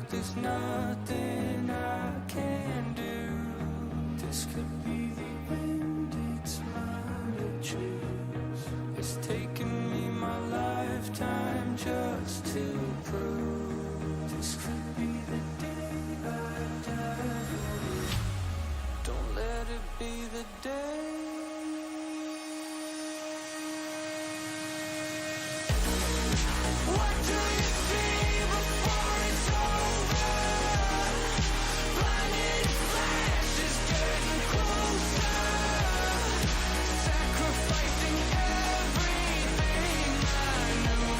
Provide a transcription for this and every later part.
there's nothing I can do. This could be the end, it's mine to choose. It's taken me my lifetime just to prove. This could be the day I die for you. Don't let it be the day. What do you see before it's over? Blinding flashes getting closer. Sacrificing everything I know.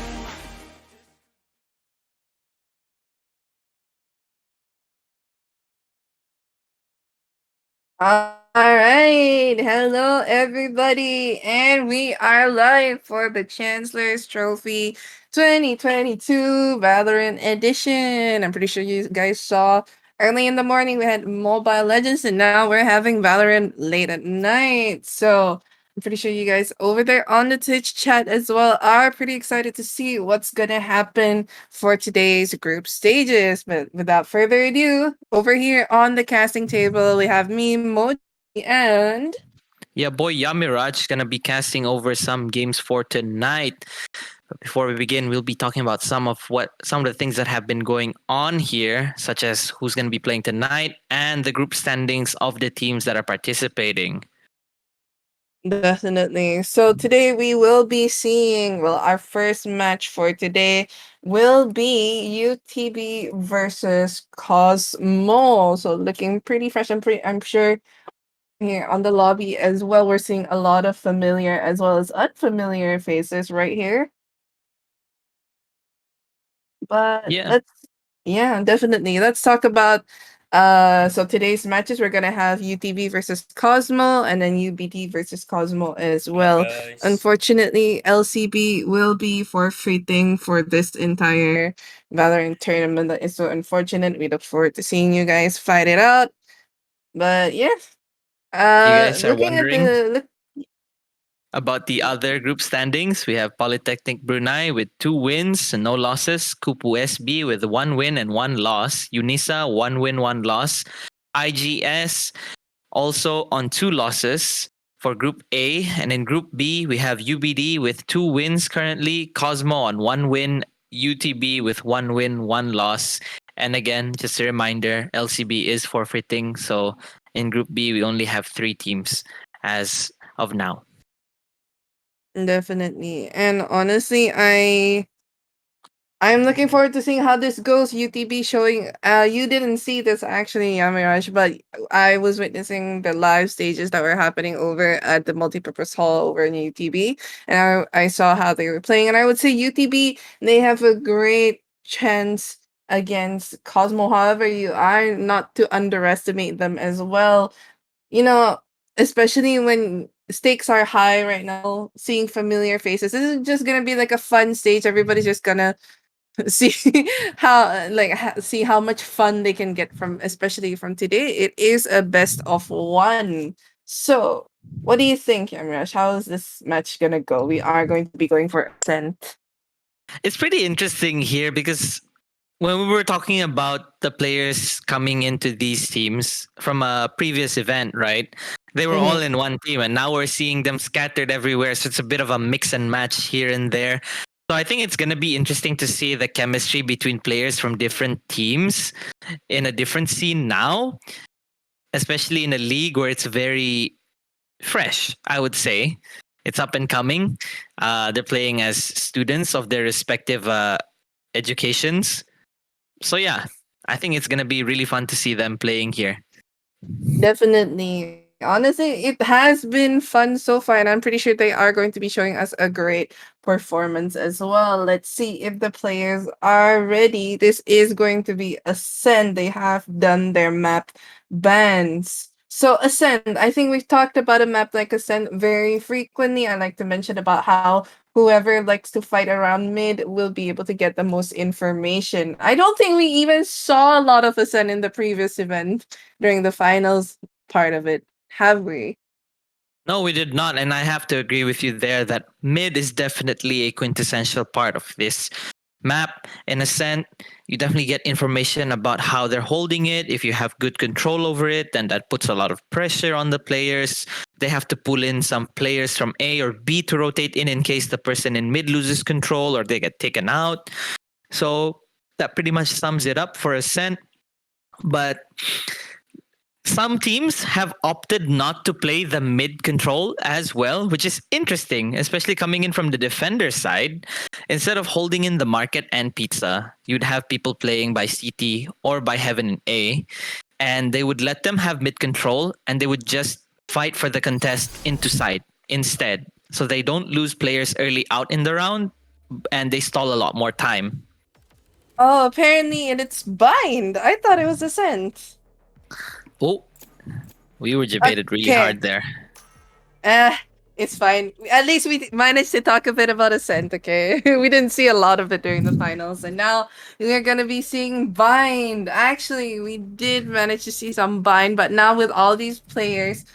All right. Hello, everybody. And we are live for the Chancellors Trophy 2022 Valorant Edition. I'm pretty sure you guys saw early in the morning we had Mobile Legends, and now we're having Valorant late at night. So I'm pretty sure you guys over there on the Twitch chat as well are pretty excited to see what's going to happen for today's group stages. But without further ado, over here on the casting table, we have me, Moji, and Yeah, boy, Yamiraj is gonna be casting over some games for tonight. But before we begin, we'll be talking about some of the things that have been going on here, such as who's gonna be playing tonight and the group standings of the teams that are participating. definitely. So today we will be seeing, well, our first match for today will be UTB versus Cosmo. So looking pretty fresh. I'm sure here on the lobby as well. We're seeing a lot of familiar as well as unfamiliar faces right here. But Yeah, let's yeah, definitely. Let's talk about so today's matches we're gonna have UTB versus Cosmo and then UBD versus Cosmo as well. Unfortunately, LCB will be forfeiting for this entire Valorant tournament. That is so unfortunate. We look forward to seeing you guys fight it out. But yeah, if you guys are looking at wondering the about the other group standings, we have Polytechnic Brunei with 2 wins and no losses, Kupu SB with 1 win and 1 loss, Unisa 1 win, 1 loss, IGS also on 2 losses for Group A. And in Group B, we have UBD with 2 wins currently, Cosmo on 1 win, UTB with 1 win, 1 loss. And again, just a reminder, LCB is forfeiting. So in Group B, we only have 3 teams as of now. definitely. And honestly, I'm looking forward to seeing how this goes. UTB showing. You didn't see this actually, Yamiraj, but I was witnessing the live stages that were happening over at the multipurpose hall over in UTB, and I saw how they were playing. And I would say UTB they have a great chance against Cosmo. However, you are not to underestimate them as well. You know, especially when stakes are high right now. Seeing familiar faces, this is just gonna be like a fun stage. Everybody's just gonna see see how much fun they can get from, especially from today. It is a best of one. So what do you think, Yamrash? How is this match gonna go? We are going to be going for Ascent. It's pretty interesting here because when we were talking about the players coming into these teams from a previous event, right? They were all Mm-hmm. in one team, and now we're seeing them scattered everywhere. So it's a bit of a mix and match here and there. So I think it's going to be interesting to see the chemistry between players from different teams in a different scene now, especially in a league where it's very fresh, I would say. It's up and coming. They're playing as students of their respective educations. So yeah, I think it's gonna be really fun to see them playing here. Definitely. Honestly, it has been fun so far, and I'm pretty sure they are going to be showing us a great performance as well. Let's see if the players are ready. This is going to be Ascend. They have done their map bans. So Ascend, I think we've talked about a map like Ascend very frequently. I like to mention about how whoever likes to fight around mid will be able to get the most information. I don't think we even saw a lot of Ascend in the previous event during the finals part of it, have we? No, we did not, and I have to agree with you there that mid is definitely a quintessential part of this. map in Ascent, you definitely get information about how they're holding it. If you have good control over it, then that puts a lot of pressure on the players. They have to pull in some players from A or B to rotate in case the person in mid loses control or they get taken out. So that pretty much sums it up for Ascent. But some teams have opted not to play the mid control as well, which is interesting, especially coming in from the defender side. Instead of holding in the market and pizza, you'd have people playing by CT or by Heaven in A, and they would let them have mid control and they would just fight for the contest into side instead. So they don't lose players early out in the round and they stall a lot more time. Oh, apparently it's bind. I thought it was Ascent. Oh, we were debated really Okay. hard there. It's fine. At least we managed to talk a bit about Ascent, okay? We didn't see a lot of it during the finals, and now we're gonna be seeing Bind. Actually, we did manage to see some Bind, but now with all these players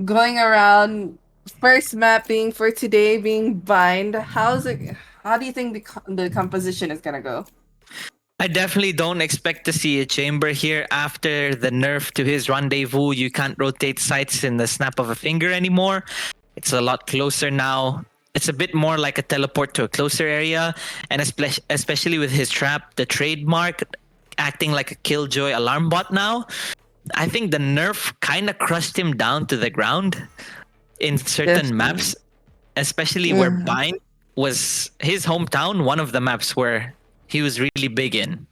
going around, first map being for today being Bind, how do you think the composition is gonna go? I definitely don't expect to see a Chamber here after the nerf to his rendezvous. You can't rotate sites in the snap of a finger anymore. It's a lot closer now. It's a bit more like a teleport to a closer area, and especially with his trap, the trademark acting like a killjoy alarm bot now. I think the nerf kind of crushed him down to the ground in certain Definitely. maps, especially where Bind was his hometown, one of the maps where he was really big in.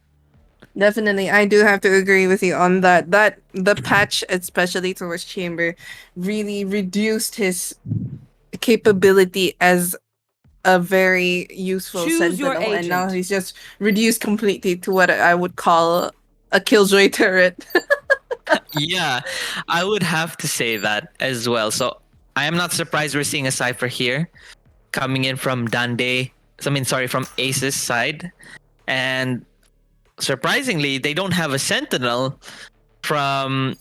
Definitely, I do have to agree with you on that. That the patch, especially towards Chamber, really reduced his capability as a very useful Choose your sentinel, and now agent. he's just reduced completely to what I would call a killjoy turret. Yeah, I would have to say that as well. So I am not surprised we're seeing a Cypher here coming in from from Ace's side. And surprisingly, they don't have a Sentinel from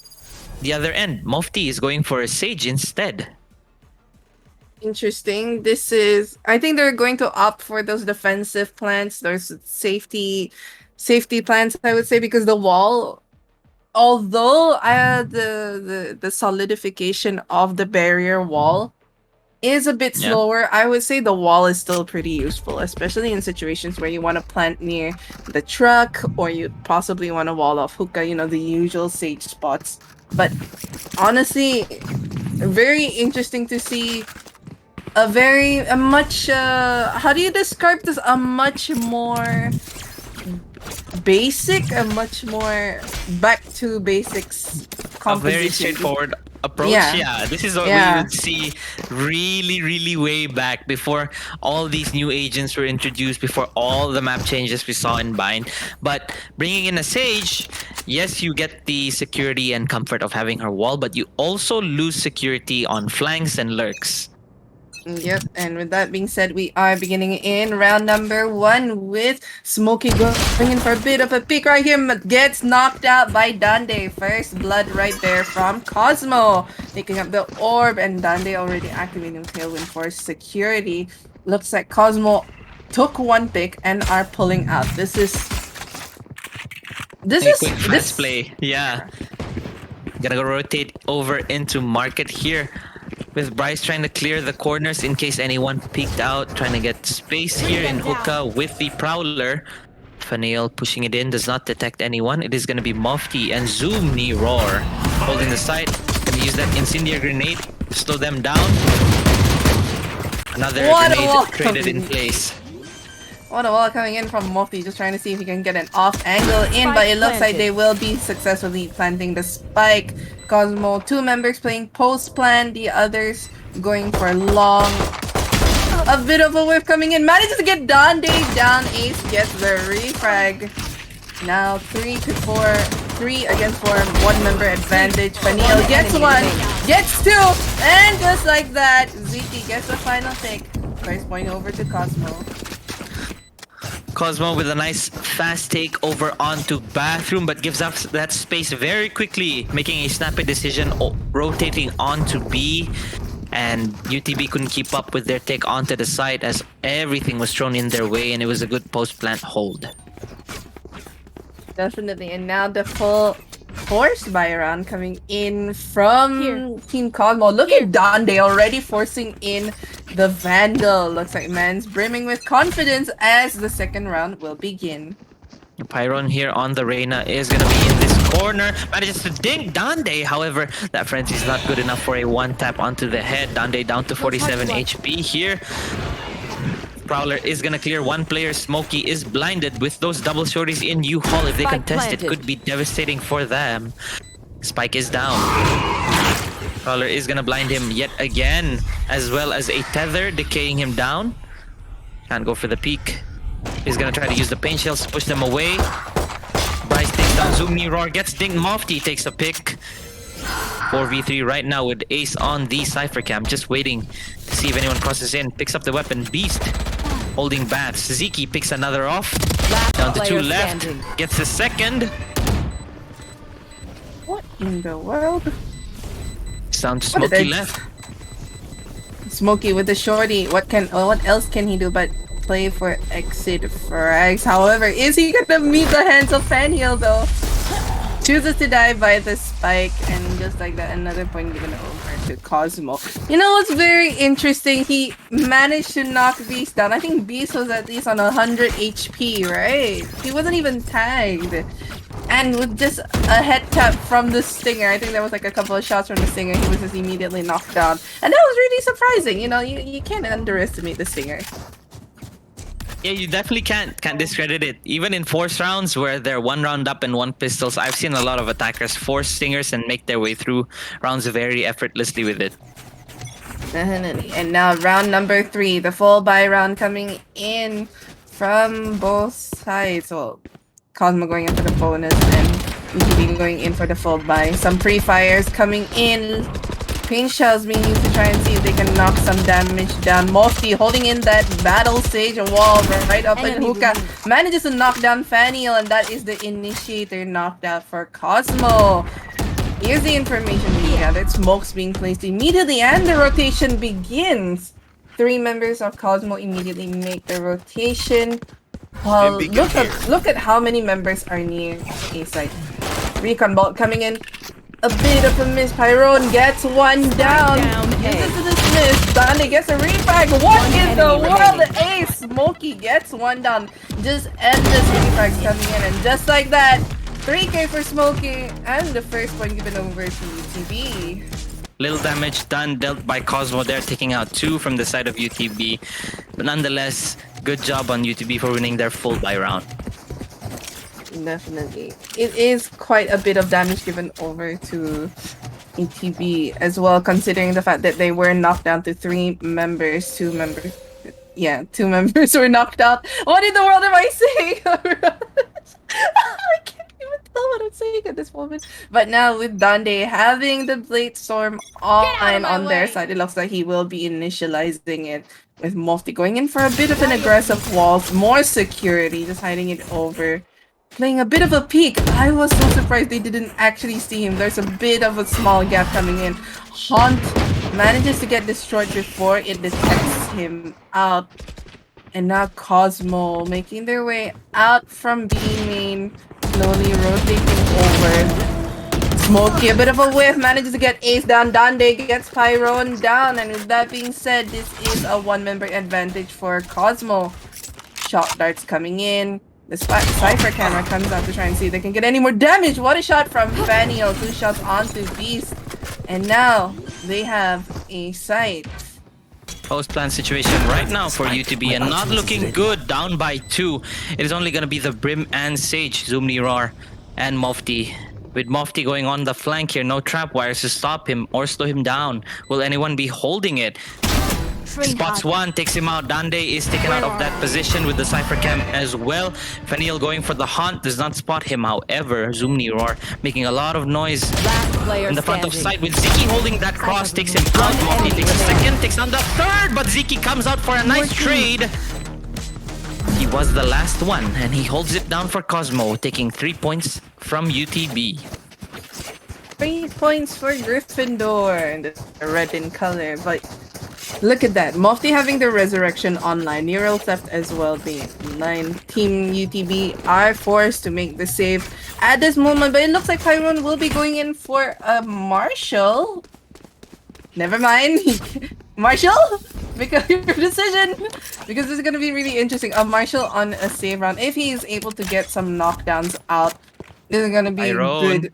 the other end. Mufti is going for a Sage instead. Interesting. I think they're going to opt for those defensive plans, those safety plans, I would say, because the wall, although the solidification of the barrier wall is a bit Yeah. slower, I would say the wall is still pretty useful, especially in situations where you want to plant near the truck or you possibly want to wall off hookah, the usual Sage spots. But honestly, very interesting to see a much how do you describe this, a much more basic, a much more back to basics A very composition. straightforward approach. Yeah. Yeah, this is what Yeah. we would see really, really way back before all these new agents were introduced, before all the map changes we saw in Bind. But bringing in a Sage, yes, you get the security and comfort of having her wall, but you also lose security on flanks and lurks. Yep, and with that being said, we are beginning in round number 1 with Smokey going in for a bit of a pick right here, but gets knocked out by Dande. First blood right there from Cosmo, picking up the orb, and Dande already activating Tailwind for security. Looks like Cosmo took one pick and are pulling out. This is Quick fast play. Yeah. Gonna go rotate over into market here, with Bryce trying to clear the corners in case anyone peeked out, trying to get space here in hookah with the Prowler. Fanail pushing it in, does not detect anyone. It is going to be Mufti and Zoom Knee Roar holding the site. Going to use that incendiary grenade to slow them down. Another grenade traded in place. What a wall coming in from Mufti, just trying to see if he can get an off angle in, but it looks like they will be successfully planting the spike. Cosmo, 2 members playing post plan, the others going for long. A bit of a whiff coming in, manages to get Dande down. Ace gets the refrag. Now 3 against 4, 1 member advantage. Faniel gets 1, gets 2, and just like that, ZT gets the final pick. First point over to Cosmo. Cosmo with a nice fast take over onto bathroom, but gives up that space very quickly, making a snappy decision, rotating onto B. And UTB couldn't keep up with their take onto the site as everything was thrown in their way, and it was a good post-plant hold. Definitely. And now the full forced buy round coming in from Team Cosmo. Look at Dande already forcing in the Vandal. Looks like man's brimming with confidence as the second round will begin. Pyron here on the Reyna is going to be in this corner. Manages to ding Dande. However, that frenzy is not good enough for a one tap onto the head. Dande down to 47 HP here. Prowler is going to clear one player. Smokey is blinded with those double shorties in U-Haul. If they contest, it could be devastating for them. Spike is down. Prowler is going to blind him yet again, as well as a tether decaying him down. Can't go for the peak. He's gonna try to use the pain shells to push them away. Bryce takes down Zoomy Roar, gets dinged. Mofty takes a pick. 4v3 right now with Ace on the Cypher Cam, just waiting to see if anyone crosses in. Picks up the weapon, Beast holding bats. Ziki picks another off. Down to 2 left. Gets the second. What in the world? Sound Smokey left. Smokey with the shorty. What else can he do but play for exit frags? However, is he gonna meet the hands of Fanheal though? Chooses to die by the spike, and just like that, another point given over to Cosmo. You know what's very interesting? He managed to knock Beast down. I think Beast was at least on 100 HP, right? He wasn't even tagged. And with just a head tap from the Stinger, I think there was like a couple of shots from the Stinger, he was just immediately knocked down. And that was really surprising. You know, you can't underestimate the Stinger. Yeah, you definitely can't discredit it. Even in force rounds where they're one round up and one pistols, I've seen a lot of attackers force Stingers and make their way through rounds very effortlessly with it. Definitely. And now round number 3, the full buy round coming in from both sides. Well, Cosmo going in for the bonus and UTB going in for the full buy. Some pre-fires coming in. Pain shells being used to try and see if they can knock some damage down. Mofty holding in that battle sage wall right up at Hookah. Manages to knock down Fanneal, and that is the initiator knocked out for Cosmo. Here's the information we gathered. Smokes being placed immediately and the rotation begins. 3 members of Cosmo immediately make the rotation. Well, look at how many members are near A site. Recon Bolt coming in. A bit of a miss. Pyron gets one down. Uses the dismiss. Dante gets a refrag. What in the world? Ace. Smokey gets one down. Just endless refrags coming in. And just like that, 3k for Smokey. And the first point given over to UTB. Little damage done, dealt by Cosmo there, taking out 2 from the side of UTB. But nonetheless, good job on UTB for winning their full buy round. Definitely. It is quite a bit of damage given over to UTB as well, considering the fact that they were knocked down to 3 members. 2 members. Yeah, 2 members were knocked out. What in the world am I saying? I can't even tell what I'm saying at this moment. But now with Dande having the Blade Storm on their side, it looks like he will be initializing it. With Mofty going in for a bit of an aggressive waltz, more security, just hiding it over. Playing a bit of a peek. I was so surprised they didn't actually see him. There's a bit of a small gap coming in. Haunt manages to get destroyed before it detects him out. And now Cosmo making their way out from B main, slowly rotating over. Smokey, a bit of a whiff, manages to get Ace down. Dande gets Pyron down. And with that being said, this is a 1-member advantage for Cosmo. Shot darts coming in. The Cypher camera comes out to try and see if they can get any more damage. What a shot from Fanneal. 2 shots onto Beast. And now they have a site. Post-plan situation right now for UTB and not looking good, down by 2. It is only going to be the Brim and Sage, Zoomy Roar and Mofty. With Mofty going on the flank here, no trap wires to stop him or slow him down. Will anyone be holding it? Spots one, takes him out. Dande is taken out of that position with the Cypher Cam as well. Fanneal going for the hunt, does not spot him. However, Zoomy Roar making a lot of noise in the front of sight with Ziki holding that cross, takes him out. Mofty takes a second, takes on the third, but Ziki comes out for a nice trade. He was the last one, and he holds it down for Cosmo, taking 3 points from UTB. 3 points for Gryffindor. And this is red in color, but look at that. Mofty having the resurrection online. Neural theft as well being online. Team UTB are forced to make the save at this moment, but it looks like Pyron will be going in for a Marshall. Never mind. Marshall? Because your decision. Because this is going to be really interesting. A Marshall on a save round. If he is able to get some knockdowns out, this is going to be good.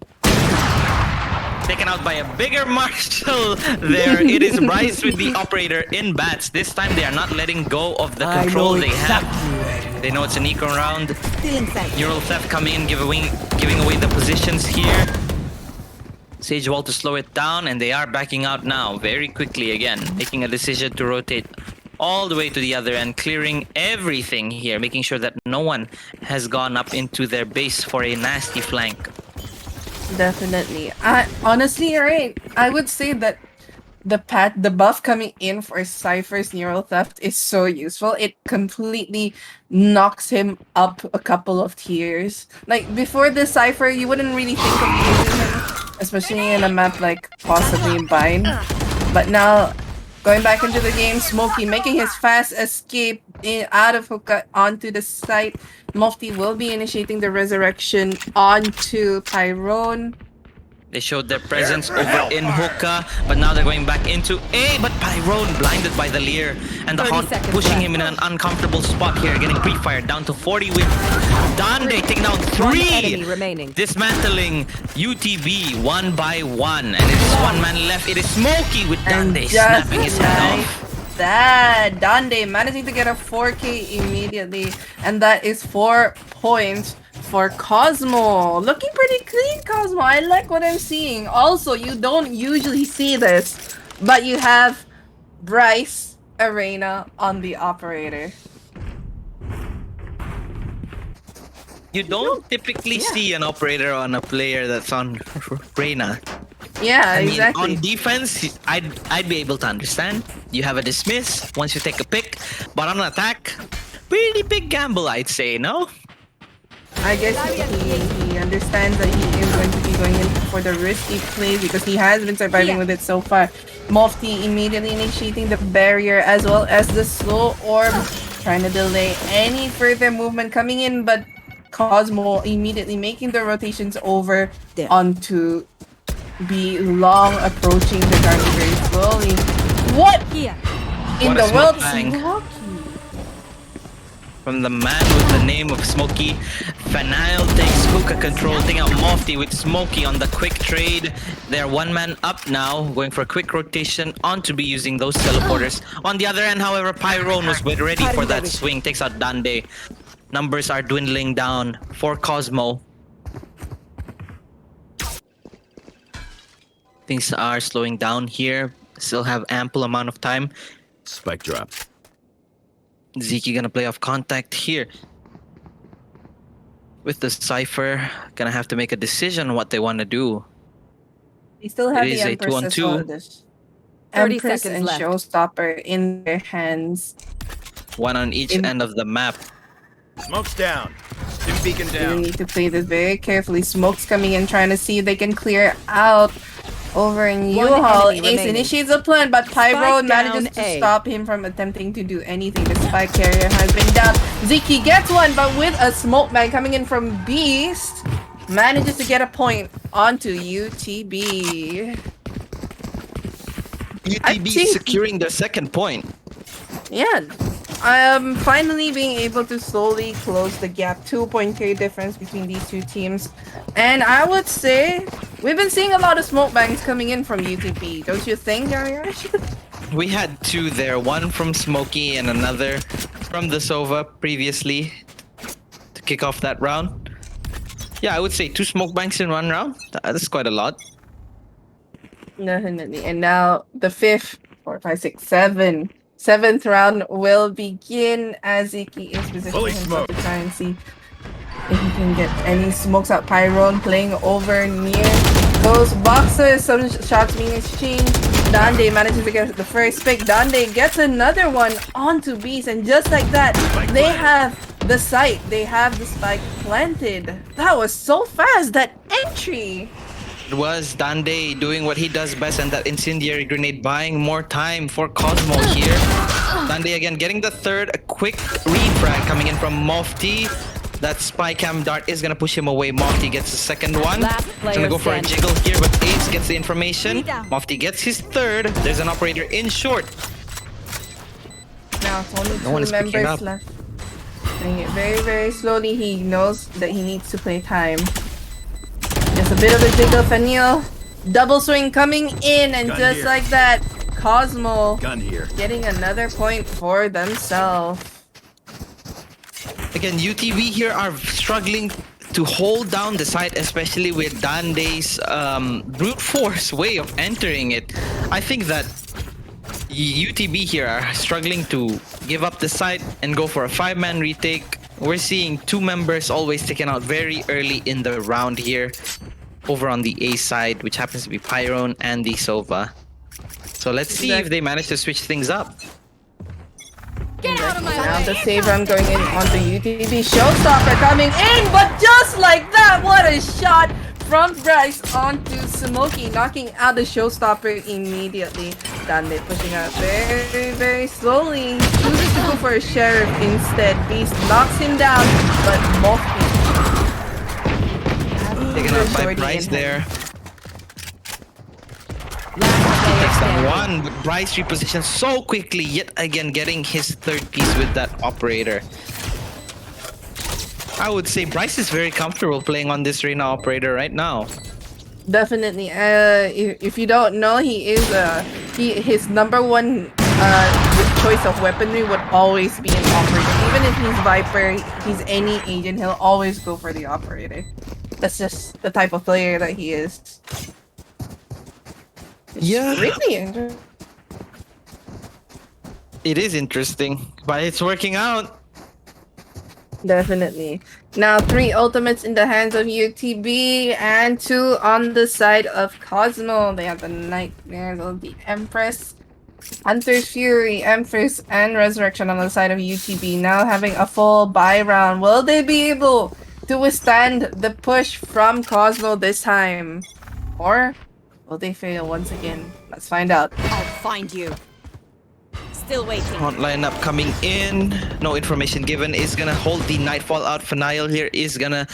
Taken out by a bigger Marshall there. It is Bryce with the operator in bats. This time they are not letting go of the control they have. They know it's an eco round. Neural theft coming in, giving away the positions here. Sage Wall to slow it down, and they are backing out now very quickly again, making a decision to rotate all the way to the other end, clearing everything here, making sure that no one has gone up into their base for a nasty flank. Definitely. Honestly, right, I would say that the buff coming in for Cypher's neural theft is so useful. It completely knocks him up a couple of tiers. Like before the Cypher, you wouldn't really think of using him, especially in a map like possibly Bind. But now, going back into the game, Smokey making his fast escape out of Hookah onto the site. Mofty will be initiating the resurrection onto Tyrone. They showed their presence over in Hookah, but now they're going back into A, but Pyrone blinded by the Leer, and the Haunt pushing him in an uncomfortable spot here, getting pre-fired down to 40 with Dande taking down 3, dismantling UTB 1 by 1, and it's 1 man left. It is Smokey with Dande snapping his head off. That Dande managing to get a 4K immediately, and that is 4 points for Cosmo. Looking pretty clean, Cosmo. I like what I'm seeing. Also, you don't usually see this, but you have Bryce Arena on the operator. You don't typically see an operator on a player that's on Reyna. Yeah, I mean, exactly. on defense, I'd be able to understand. You have a dismiss once you take a pick, but on attack, pretty big gamble, I'd say, no? I guess he understands that he is going to be going in for the risky play because he has been surviving with it so far. Mofty immediately initiating the barrier as well as the slow orb, trying to delay any further movement coming in, but Cosmo immediately making the rotations over onto B, long approaching the target very slowly. What in the world is Smokey? From the man with the name of Smokey, Fanile takes Hookah control, taking out Mofty with Smokey on the quick trade. They're 1 man up now, going for a quick rotation on to be using those teleporters. On the other end, however, Pyrone was ready for that swing, takes out Dande. Numbers are dwindling down for Cosmo. Things are slowing down here. Still have ample amount of time. Spike drop. Zeke gonna play off contact here. With the Cypher, gonna have to make a decision on what they want to do. They still have It the is a Empress 2-on-2. as well. 30 Empress seconds and left. Showstopper in their hands. One on each end of the map. Smoke's down. Stim beacon You down. need to play this very carefully. Smoke's coming in, trying to see if they can clear out over in U-Haul. enemy Ace remaining. initiates a plan, but Pyro Spike manages down to A. stop him from attempting to do anything. The spike carrier has been down. Ziki gets one, but with a smoke bang coming in from Beast, manages to get a point onto UTB. UTB think- securing their second point. Yeah. Finally being able to slowly close the gap. 2.3 difference between these two teams. And I would say we've been seeing a lot of smoke bangs coming in from UTP. Don't you think, Ariash? We had 2 there, one from Smokey and another from the Sova previously to kick off that round. Yeah, I would say 2 smoke banks in 1 round. That's quite a lot. Definitely. And now the 5th, 4, 5, 6, 7. 7th round will begin as Ziki is positioning Fully himself to smoked. try and see if he can get any smokes out. Pyrone playing over near those boxes. Some shots being exchanged. Dande manages to get the first pick. Dande gets another one onto Beast, and just like that, they have the site. They have the spike planted. That was so fast, that entry. was Dande doing what he does best, and that incendiary grenade, buying more time for Cosmo here. Dande again getting the third, a quick refrag coming in from Mofti. That spy cam dart is gonna push him away. Mofti gets the second one. Last He's player gonna go for a standing. jiggle here, but Ace gets the information. Three down. Mofti gets his third. There's an operator in short. Now it's only No one is two picking members up. left. Playing it very, very slowly. He knows that he needs to play time. Just a bit of a jiggle, Fanil. Double swing coming in, and Gun just here. like that, Cosmo Gun here. getting another point for themselves. Again, UTB here are struggling to hold down the site, especially with Dande's brute force way of entering it. I think that UTB here are struggling to give up the site and go for a 5-man retake. We're seeing 2 members always taken out very early in the round here over on the A side, which happens to be Pyron and the Sova. So let's see if they manage to switch things up. Get out of my Now way. the save run going in onto UTB. Showstopper coming in, but just like that, what a shot from Bryce onto Smokey, knocking out the showstopper immediately. Dande pushing out very, very slowly. Chooses to go for a sheriff instead. Beast knocks him down, but Mofti. Taken out by Bryce there. Last player Takes down standing. one, but Bryce repositions so quickly, yet again getting his third piece with that operator. I would say Bryce is very comfortable playing on this Reyna operator right now. Definitely. If you don't know, he is his number one choice of weaponry would always be an operator. Even if he's Viper, he's any agent, he'll always go for the operator. That's just the type of player that he is. It's Yeah. really interesting. It is interesting, but it's working out. Definitely. Now 3 ultimates in the hands of UTB and 2 on the side of Cosmo. They have the Nightmares of the Empress, Hunter's Fury, Empress, and Resurrection on the side of UTB. Now having a full buy round. Will they be able to withstand the push from Cosmo this time? Or will they fail once again? Let's find out. I'll find you. Still waiting. Front lineup coming in. No information given. Is gonna hold the Nightfall out. Fanile here is gonna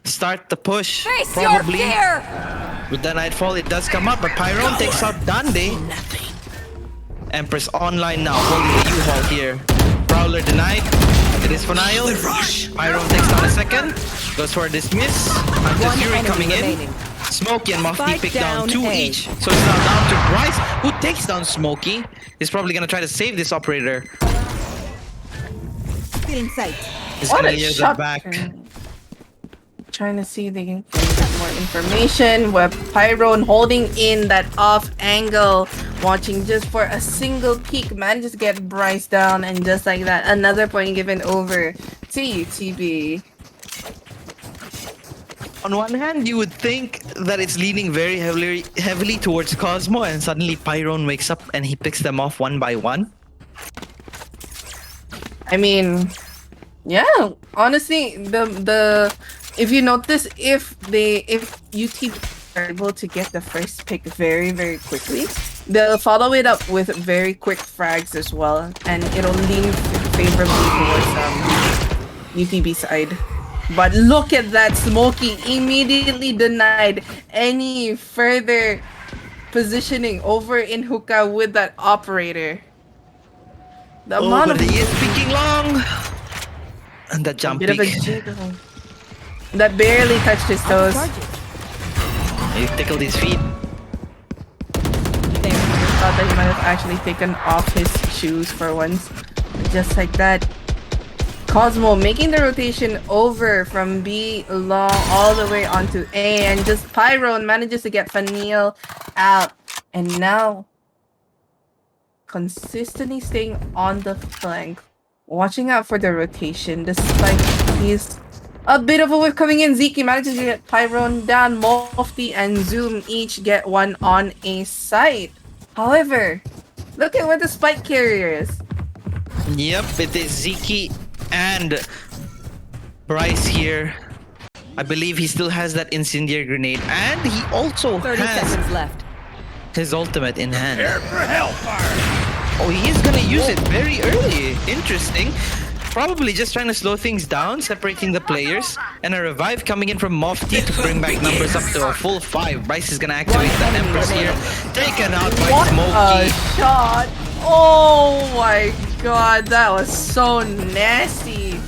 start the push. Face Probably your fear! with the Nightfall, it does come up, but Pyron takes out Dande. Empress online now, holding the U-Haul here. Prowler denied. It is Fanile. Pyron takes down a second. Goes for a dismiss. Hunter's One Fury enemy coming in. remaining. Smokey and Mofti Spike pick down down 2 A. each. So it's now down to Bryce, who takes down Smokey. He's probably gonna try to save this operator. Feeling sight. He's What gonna a hear the shot! back. Trying to see if they can get more information. With Pyron holding in that off angle, watching just for a single peek, manages to get Bryce down, and just like that, another point given over to UTB. On one hand, you would think that it's leaning very heavily towards Cosmo, and suddenly Pyron wakes up and he picks them off one by one. I mean, yeah, honestly, the if you notice, if UTB are able to get the first pick very, very quickly, they'll follow it up with very quick frags as well, and it'll lean favorably towards UTB side. But look at that, Smokey immediately denied any further positioning over in hookah with that operator. The Oh, amount but of he is peeking long! And that jump bit of a peek. jiggle that barely touched his toes. He tickled his feet. There. Thought that he might have actually taken off his shoes for once. Just like that. Cosmo making the rotation over from B long all the way onto A, and just Pyron manages to get Fanil out, and now consistently staying on the flank, watching out for the rotation despite he's a bit of a whiff coming in. Ziki manages to get Pyron down. Mofti and Zoom each get one on a site. However, look at where the spike carrier is. Yep, it is Ziki and Bryce here. I believe he still has that incendiary grenade, and he also 30 has seconds left. his ultimate in hand. Prepare for hellfire! Oh, he is gonna use it very early. Interesting. Probably just trying to slow things down, separating the players, and a revive coming in from Mofti to bring back numbers up to a full 5. Bryce is gonna activate the Empress here. Taken out by What a Smokey. shot! Oh my god, that was so nasty.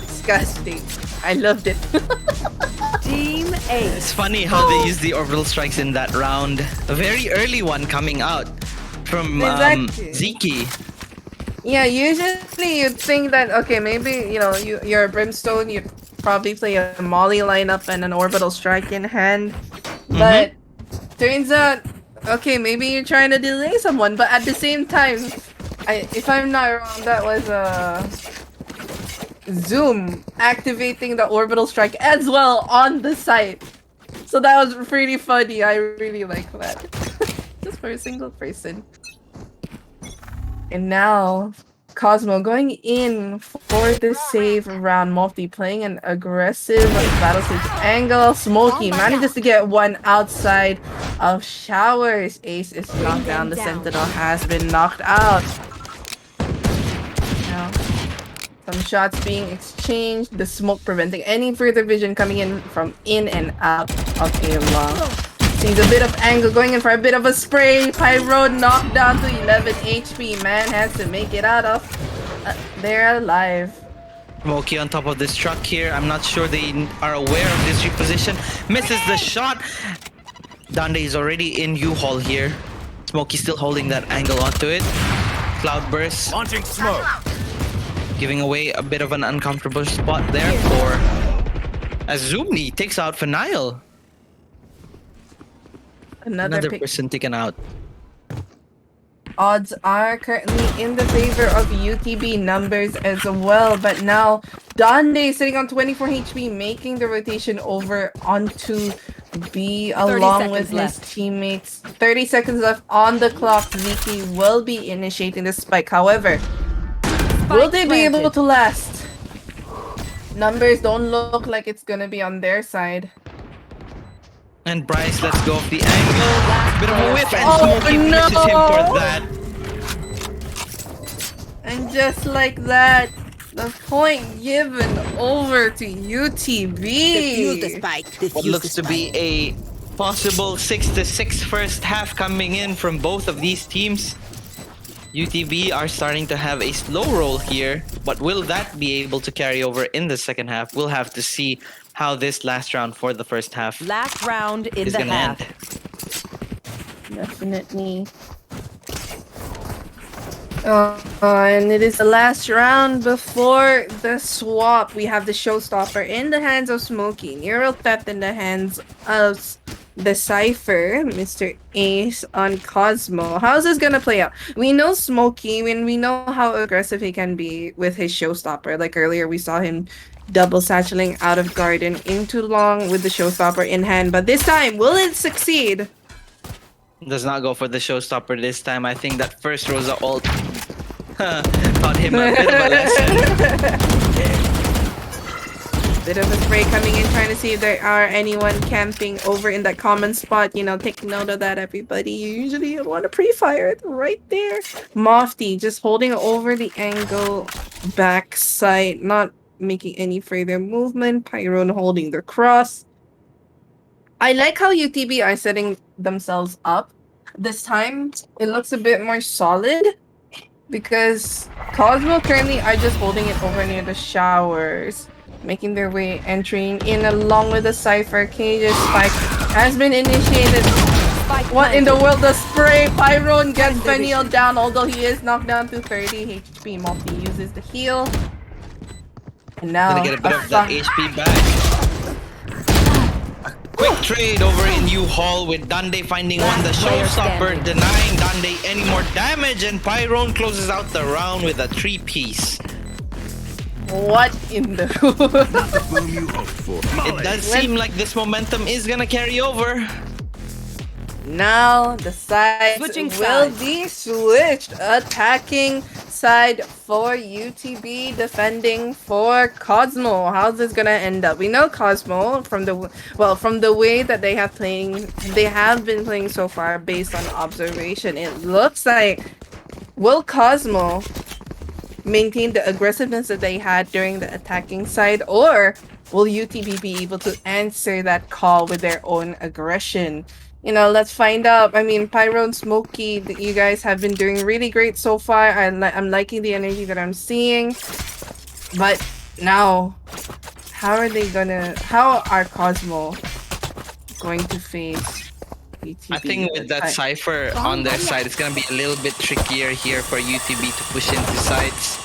Disgusting. I loved it. Team Ace. It's funny how they use the orbital strikes in that round. A very early one coming out from Exactly. Ziki. Yeah, usually you'd think that, okay, maybe, you know, you're a Brimstone, you'd probably play a Molly lineup and an Orbital Strike in hand. But turns out, okay, maybe you're trying to delay someone, but at the same time, if I'm not wrong, that was Zoom activating the Orbital Strike as well on the site. So that was pretty funny. I really like that. Just for a single person. And now, Cosmo going in for the save around Mofti, playing an aggressive battle stage angle. Smokey manages to get one outside of Showers. Ace is knocked down. The Sentinel has been knocked out. Now, some shots being exchanged. The smoke preventing any further vision coming in from in and out of a long. Sees a bit of angle, going in for a bit of a spray. Pyro knocked down to 11 HP. Man has to make it out of. They're alive. Smokey on top of this truck here. I'm not sure they are aware of this reposition. Misses the shot. Dande is already in U-Haul here. Smokey still holding that angle onto it. Cloudburst Launching smoke. giving away a bit of an uncomfortable spot there for Azumni takes out Fanile. Another pick. person taken out. Odds are currently in the favor of UTB numbers as well, but now Dande sitting on 24 HP, making the rotation over onto B along with his teammates. 30 seconds left on the clock. Ziki will be initiating the spike. However, will they be able to last? Numbers don't look like it's gonna be on their side. And Bryce lets go of the angle. Bit of a whip and Oh, Smokey punishes him for that. And just like that, the point given over to UTB. Defuse the spike. What Defuse looks the to be a possible 6-6 first half coming in from both of these teams. UTB are starting to have a slow roll here, but will that be able to carry over in the second half? We'll have to see how this last round for the first half last round in is the gonna half. end. Definitely. And it is the last round before the swap. We have the showstopper in the hands of Smokey, Neural Theft in the hands of the Cypher, Mr. Ace on Cosmo. How's this gonna play out? We know Smokey, when we know how aggressive he can be with his showstopper. Like earlier, we saw him double satcheling out of garden into long with the showstopper in hand. But this time, will it succeed? Does not go for the showstopper this time. I think that first Rosa ult taught him a bit of a lesson. Bit of a spray coming in, trying to see if there are anyone camping over in that common spot. You know, take note of that, everybody. You usually want to pre-fire it right there. Mofti just holding over the angle backside, not making any further movement. Pyron holding the cross. I like how UTB are setting themselves up. This time, it looks a bit more solid because Cosmo currently are just holding it over near the showers, making their way, entering in along with the Cypher. Cage's spike has been initiated. What in the world? The spray! Pyron gets Fanile down, although he is knocked down to 30 HP. Mofti uses the heal. And now, Gonna get a bit of that HP back. Quick trade over in U-Haul with Dande finding one. The showstopper denying Dande any more damage, and Pyron closes out the round with a 3-piece. What in the Boom you hope for. It does seem like this momentum is gonna carry over. Now the sides Switching will sides. be switched. Attacking side for UTB, defending for Cosmo. How's this gonna end up? We know Cosmo from the way that they have been playing so far based on observation. It looks like will Cosmo maintain the aggressiveness that they had during the attacking side, or will UTB be able to answer that call with their own aggression? You know, let's find out. I mean, Pyro and Smokey, you guys have been doing really great so far. I'm liking the energy that I'm seeing. But now, how are Cosmo going to face UTB? I think with that Cypher on their side, it's gonna be a little bit trickier here for UTB to push into sides.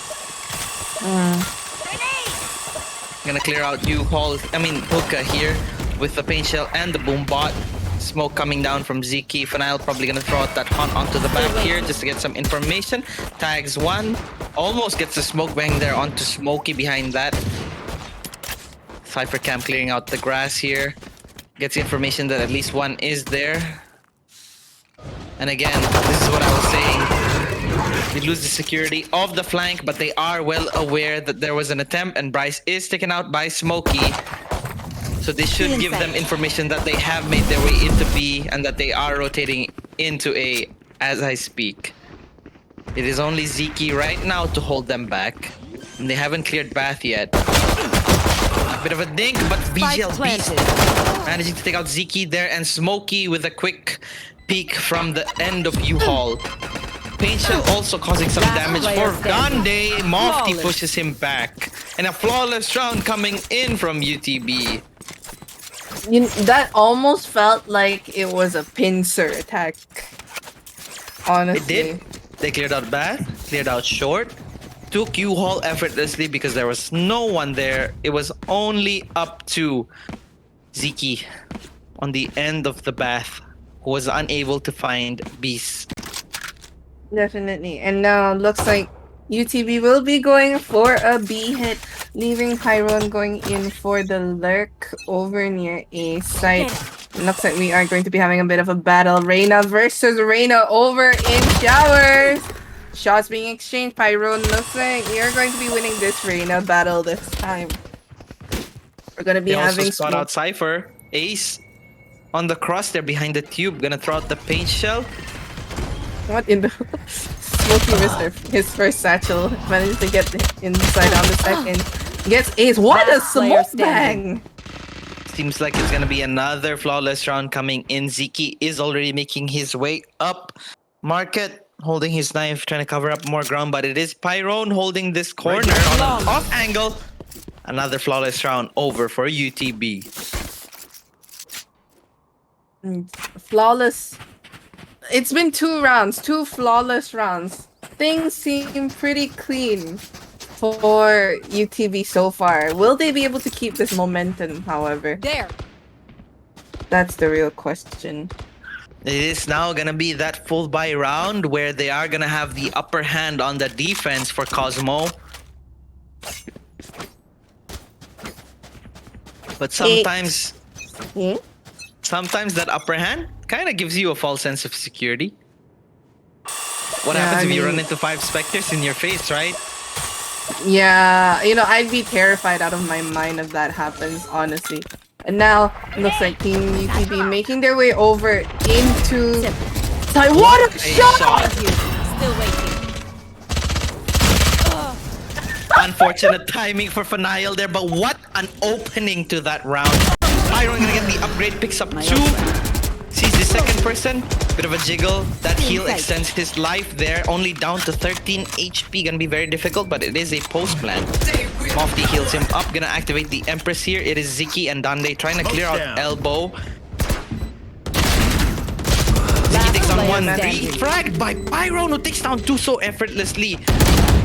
Gonna clear out Hookah here with the paint shell and the boom bot. Smoke coming down from Ziki. Fanile probably gonna throw out that hunt onto the back here just to get some information. Tags one. Almost gets the smoke bang there onto Smokey behind that. Cypher Cam clearing out the grass here. Gets the information that at least one is there. And again, this is what I was saying. We lose the security of the flank, but they are well aware that there was an attempt and Bryce is taken out by Smokey. So this should give them information that they have made their way into B and that they are rotating into A as I speak. It is only Ziki right now to hold them back. And they haven't cleared Bath yet. A bit of a dink, but BGL Beast managing to take out Ziki there and Smokey with a quick peek from the end of U-Haul. Paint Shell also causing some damage for Gande. Mofty pushes him back. And a flawless round coming in from UTB. That almost felt like it was a pincer attack. Honestly. It did. They cleared out Bath, cleared out Short, took U-Haul effortlessly because there was no one there. It was only up to Ziki on the end of the Bath who was unable to find Beast. Definitely. And now looks like UTB will be going for a B hit, leaving Pyron going in for the lurk over near A site. Looks like we are going to be having a bit of a battle. Reyna versus Reyna over in Showers. Shots being exchanged. Pyron, looks like you're going to be winning this Reyna battle this time. We're going to be They also having spot out Cypher. Ace on the cross there behind the tube. Gonna throw out the paint shell. What in the... Smokey missed his first satchel. Managed to get inside on the second. Gets Ace. What a smoke bang! Seems like it's gonna be another flawless round coming in. Ziki is already making his way up market, holding his knife, trying to cover up more ground, but it is Pyron holding this corner on an off angle. Another flawless round over for UTB. Flawless. It's been 2 rounds, 2 flawless rounds. Things seem pretty clean for UTB so far. Will they be able to keep this momentum, however? There. That's the real question. It is now gonna be that full buy round where they are gonna have the upper hand on the defense for Cosmo. But sometimes... Sometimes that upper hand kind of gives you a false sense of security. What happens if you run into 5 Spectres in your face, right? Yeah, you know, I'd be terrified out of my mind if that happens, honestly. And now, it looks like Team UTB making their way over into... What a shot! Still waiting. Unfortunate timing for Fanile there, but what an opening to that round. Pyron gonna get the upgrade, picks up 2. Sees the second person. Bit of a jiggle. That heal extends his life there. Only down to 13 HP. Gonna be very difficult, but it is a post plan. Mofty heals him up. Gonna activate the Empress here. It is Ziki and Dande trying to clear out Elbow. Ziki takes down 1-3. Fragged by Pyron, who takes down 2 so effortlessly.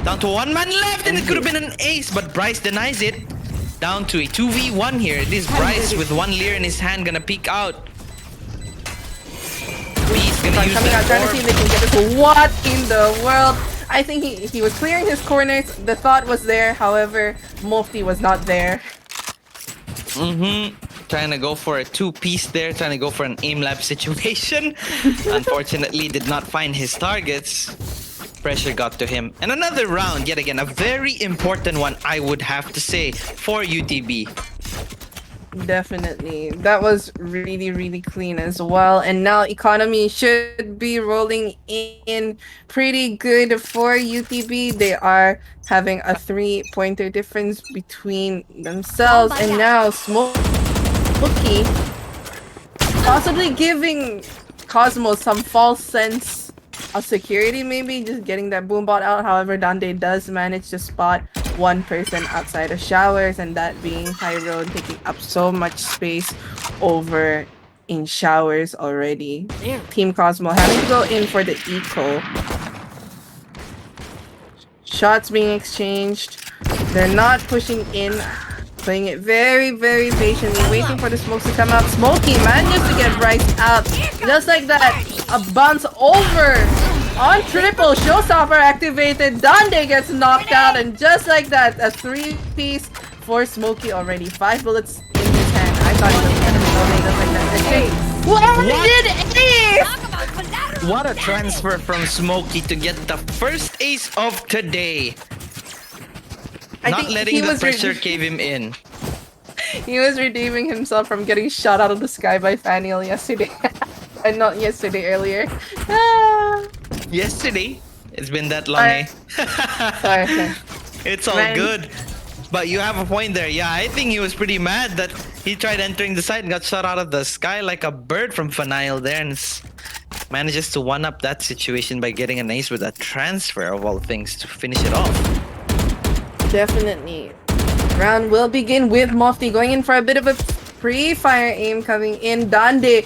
Down to 1 man left, and it could have been an ace, but Bryce denies it. Down to a 2v1 here. It is Bryce with 1 Leer in his hand, gonna peek out. Beast gonna use coming out, trying to see if they can get this. What in the world? I think he was clearing his corners. The thought was there, however, Mofty was not there. trying to go for a two-piece there, trying to go for an aim lab situation. Unfortunately, did not find his targets. Pressure got to him. And another round, yet again, a very important one, I would have to say, for UTB. Definitely. That was really, really clean as well. And now economy should be rolling in pretty good for UTB. They are having a 3-pointer difference between themselves. And now Smokey possibly giving Cosmo some false sense of security, maybe just getting that boombot out. However, Dande does manage to spot one person outside of showers, and that being Tyrone, taking up so much space over in showers already. Team Cosmo having to go in for the eco. Shots being exchanged. They're not pushing in. Playing it very, very patiently, waiting for the smokes to come out. Smokey manages to get Bryce out. Just like that, a bounce over on triple. Showstopper activated. Dande gets knocked out, and just like that, a 3-piece for Smokey already. 5 bullets in his hand. I thought he was gonna be like that. What did What a transfer from Smokey to get the first ace of today. Not letting the pressure cave him in. He was redeeming himself from getting shot out of the sky by Faniel yesterday. And not yesterday, earlier. Yesterday? It's been that long, eh? Sorry. It's all good. But you have a point there. Yeah, I think he was pretty mad that he tried entering the site and got shot out of the sky like a bird from Faniel there, and manages to one-up that situation by getting an ace with a transfer of all things to finish it off. Definitely. Round will begin with Mofty going in for a bit of a pre-fire aim coming in. Dande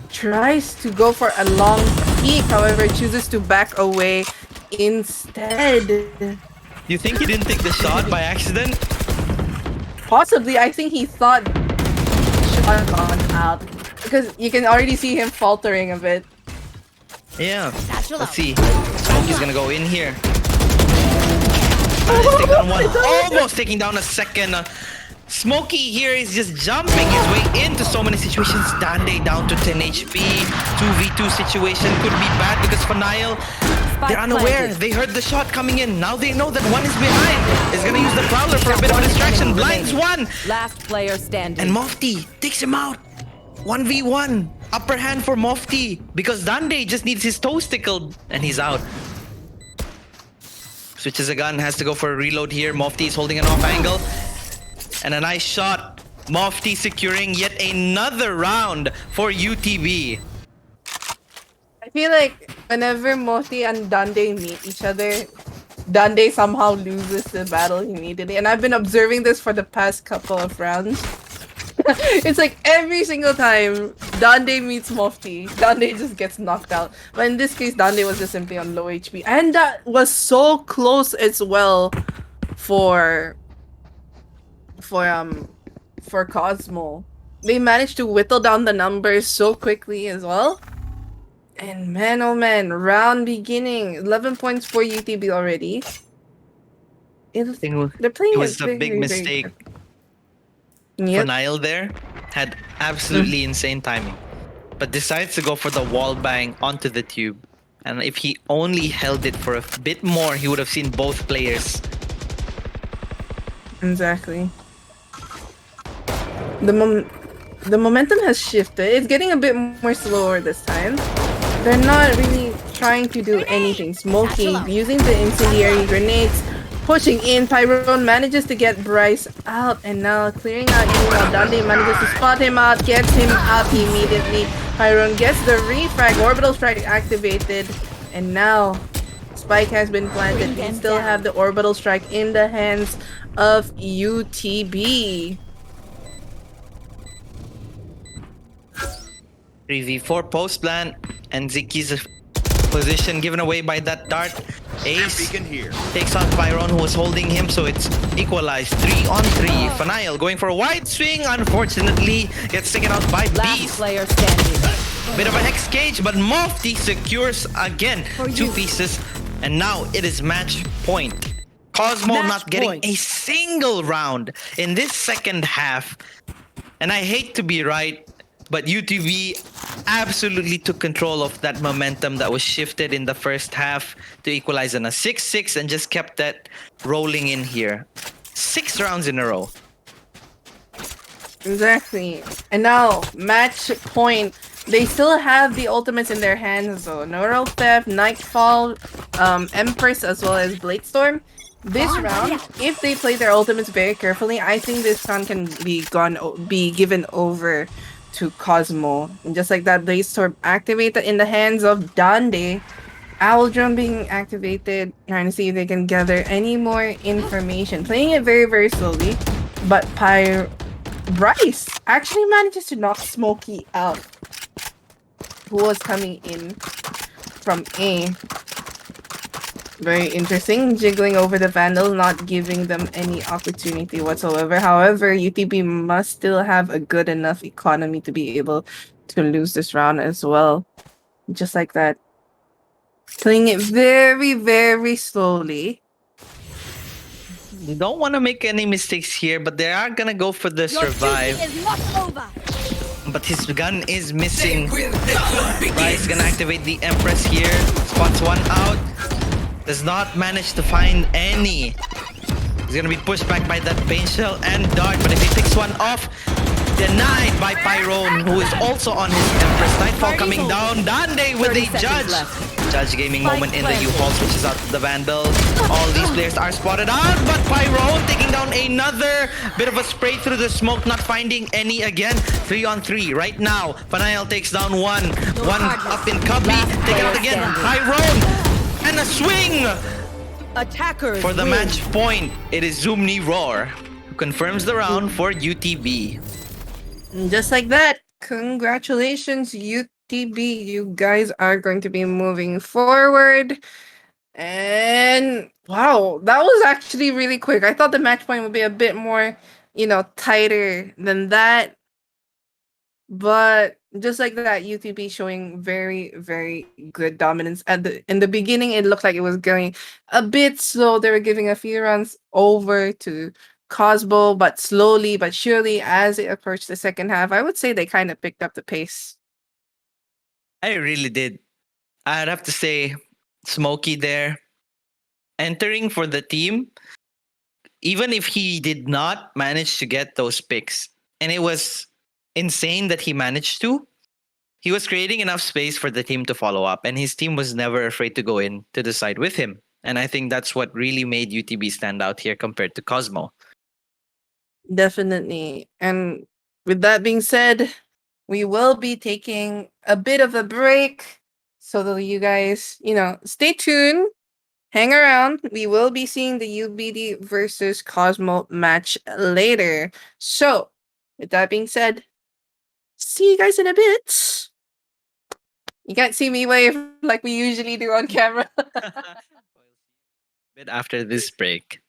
tries to go for a long peek, however chooses to back away instead. You think he didn't take the shot by accident? Possibly. I think he thought shot gone out, because you can already see him faltering a bit. Yeah. Let's see. Smokey's gonna go in here. Take down one. Almost taking down a second. Smokey here is just jumping his way into so many situations. Dande down to 10 HP. 2v2 situation could be bad because Faniel, they're unaware. They heard the shot coming in. Now they know that one is behind. Is gonna use the Prowler for a bit of a distraction. Blinds one. Last player standing. And Mofty takes him out. 1v1. Upper hand for Mofty because Dande just needs his toes tickled and he's out. Switches a gun, has to go for a reload here. Mofty is holding an off angle. And a nice shot. Mofty securing yet another round for UTB. I feel like whenever Mofty and Dande meet each other, Dande somehow loses the battle immediately. And I've been observing this for the past couple of rounds. It's like every single time Dande meets Mofty, Dande just gets knocked out. But in this case, Dande was just simply on low HP. And that was so close as well for Cosmo. They managed to whittle down the numbers so quickly as well. And man, oh man, round beginning. 11 points for UTB already. They're playing It was a big mistake. Yep. Faniel there had absolutely insane timing, but decides to go for the wall bang onto the tube. And if he only held it for a bit more, he would have seen both players. Exactly. The momentum has shifted. It's getting a bit more slower this time. They're not really trying to do anything. Smokey using the incendiary grenades. Pushing in, Tyrone manages to get Bryce out, and now clearing out while Dande manages to spot him out, gets him out immediately. Tyrone gets the refrag, orbital strike activated, and now spike has been planted. We still have the orbital strike in the hands of UTB. 3v4 post plan, and Ziki's position given away by that dart. Ace takes out Byron, who was holding him, so it's equalized 3-on-3. Faniel going for a wide swing, unfortunately gets taken out by Beast. Player standing. Bit of a hex cage, but Mofty secures again 2 pieces, and now it is match point. Cosmo not getting a single round in this second half. And I hate to be right, but UTV absolutely took control of that momentum that was shifted in the first half to equalize on a 6-6 and just kept that rolling in here. 6 rounds in a row. Exactly. And now, match point. They still have the ultimates in their hands, though. Neural Theft, Nightfall, Empress, as well as Bladestorm. This round, if they play their ultimates very carefully, I think this round can be given over to Cosmo. And just like that, Bladestorm activated in the hands of Dande. Owl Drum being activated, trying to see if they can gather any more information. Playing it very, very slowly, but Bryce actually manages to knock Smokey out, who was coming in from A. Very interesting, jiggling over the Vandal, not giving them any opportunity whatsoever. However, UTB must still have a good enough economy to be able to lose this round as well. Just like that. Playing it very, very slowly. You don't want to make any mistakes here, but they are gonna go for the survive. Is not over. But his gun is missing. Bryce gonna activate the Empress here. Spots one out. Does not manage to find any. He's gonna be pushed back by that Pain Shell and Dart, but if he picks one off, denied by Pyrone, who is also on his Empress. Nightfall coming down. Dande with a Judge. Judge gaming moment in the U-Haul, switches out to the Vandal. All these players are spotted out, but Pyrone taking down another bit of a spray through the smoke, not finding any again. 3-on-3 right now. Panael takes down one. One up in Cubby. Take it out again. Pyrone. And a swing! Attackers For the win. match point, it is Zoomni Roar who confirms the round for UTB. And just like that, congratulations, UTB. You guys are going to be moving forward. And wow, that was actually really quick. I thought the match point would be a bit more, tighter than that. But just like that, UTB showing very, very good dominance. In the beginning, it looked like it was going a bit slow. They were giving a few runs over to Cosmo, but slowly but surely, as it approached the second half, I would say they kind of picked up the pace. I really did. I'd have to say, Smokey there, entering for the team, even if he did not manage to get those picks, and it was insane that he managed to, he was creating enough space for the team to follow up, and his team was never afraid to go in to the side with him. And I think that's what really made UTB stand out here compared to Cosmo. Definitely. And with that being said, we will be taking a bit of a break so that you guys, stay tuned, hang around. We will be seeing the UBD versus Cosmo match later. So, with that being said, see you guys in a bit. You can't see me wave like we usually do on camera. Bit after this break.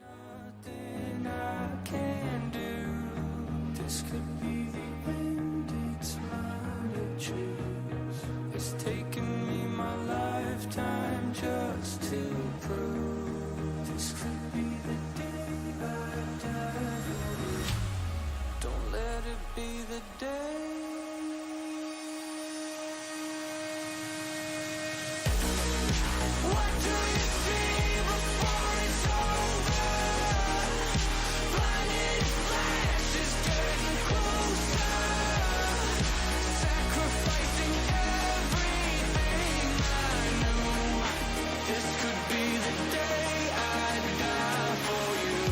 Nothing I can do. This could be the end. It's mine to choose. It's taken me my lifetime just to prove. This could be the day I die. Don't let it be the day. What do you see before it's over? Blinded flashes getting closer, sacrificing everything I knew. This could be the day I die for you.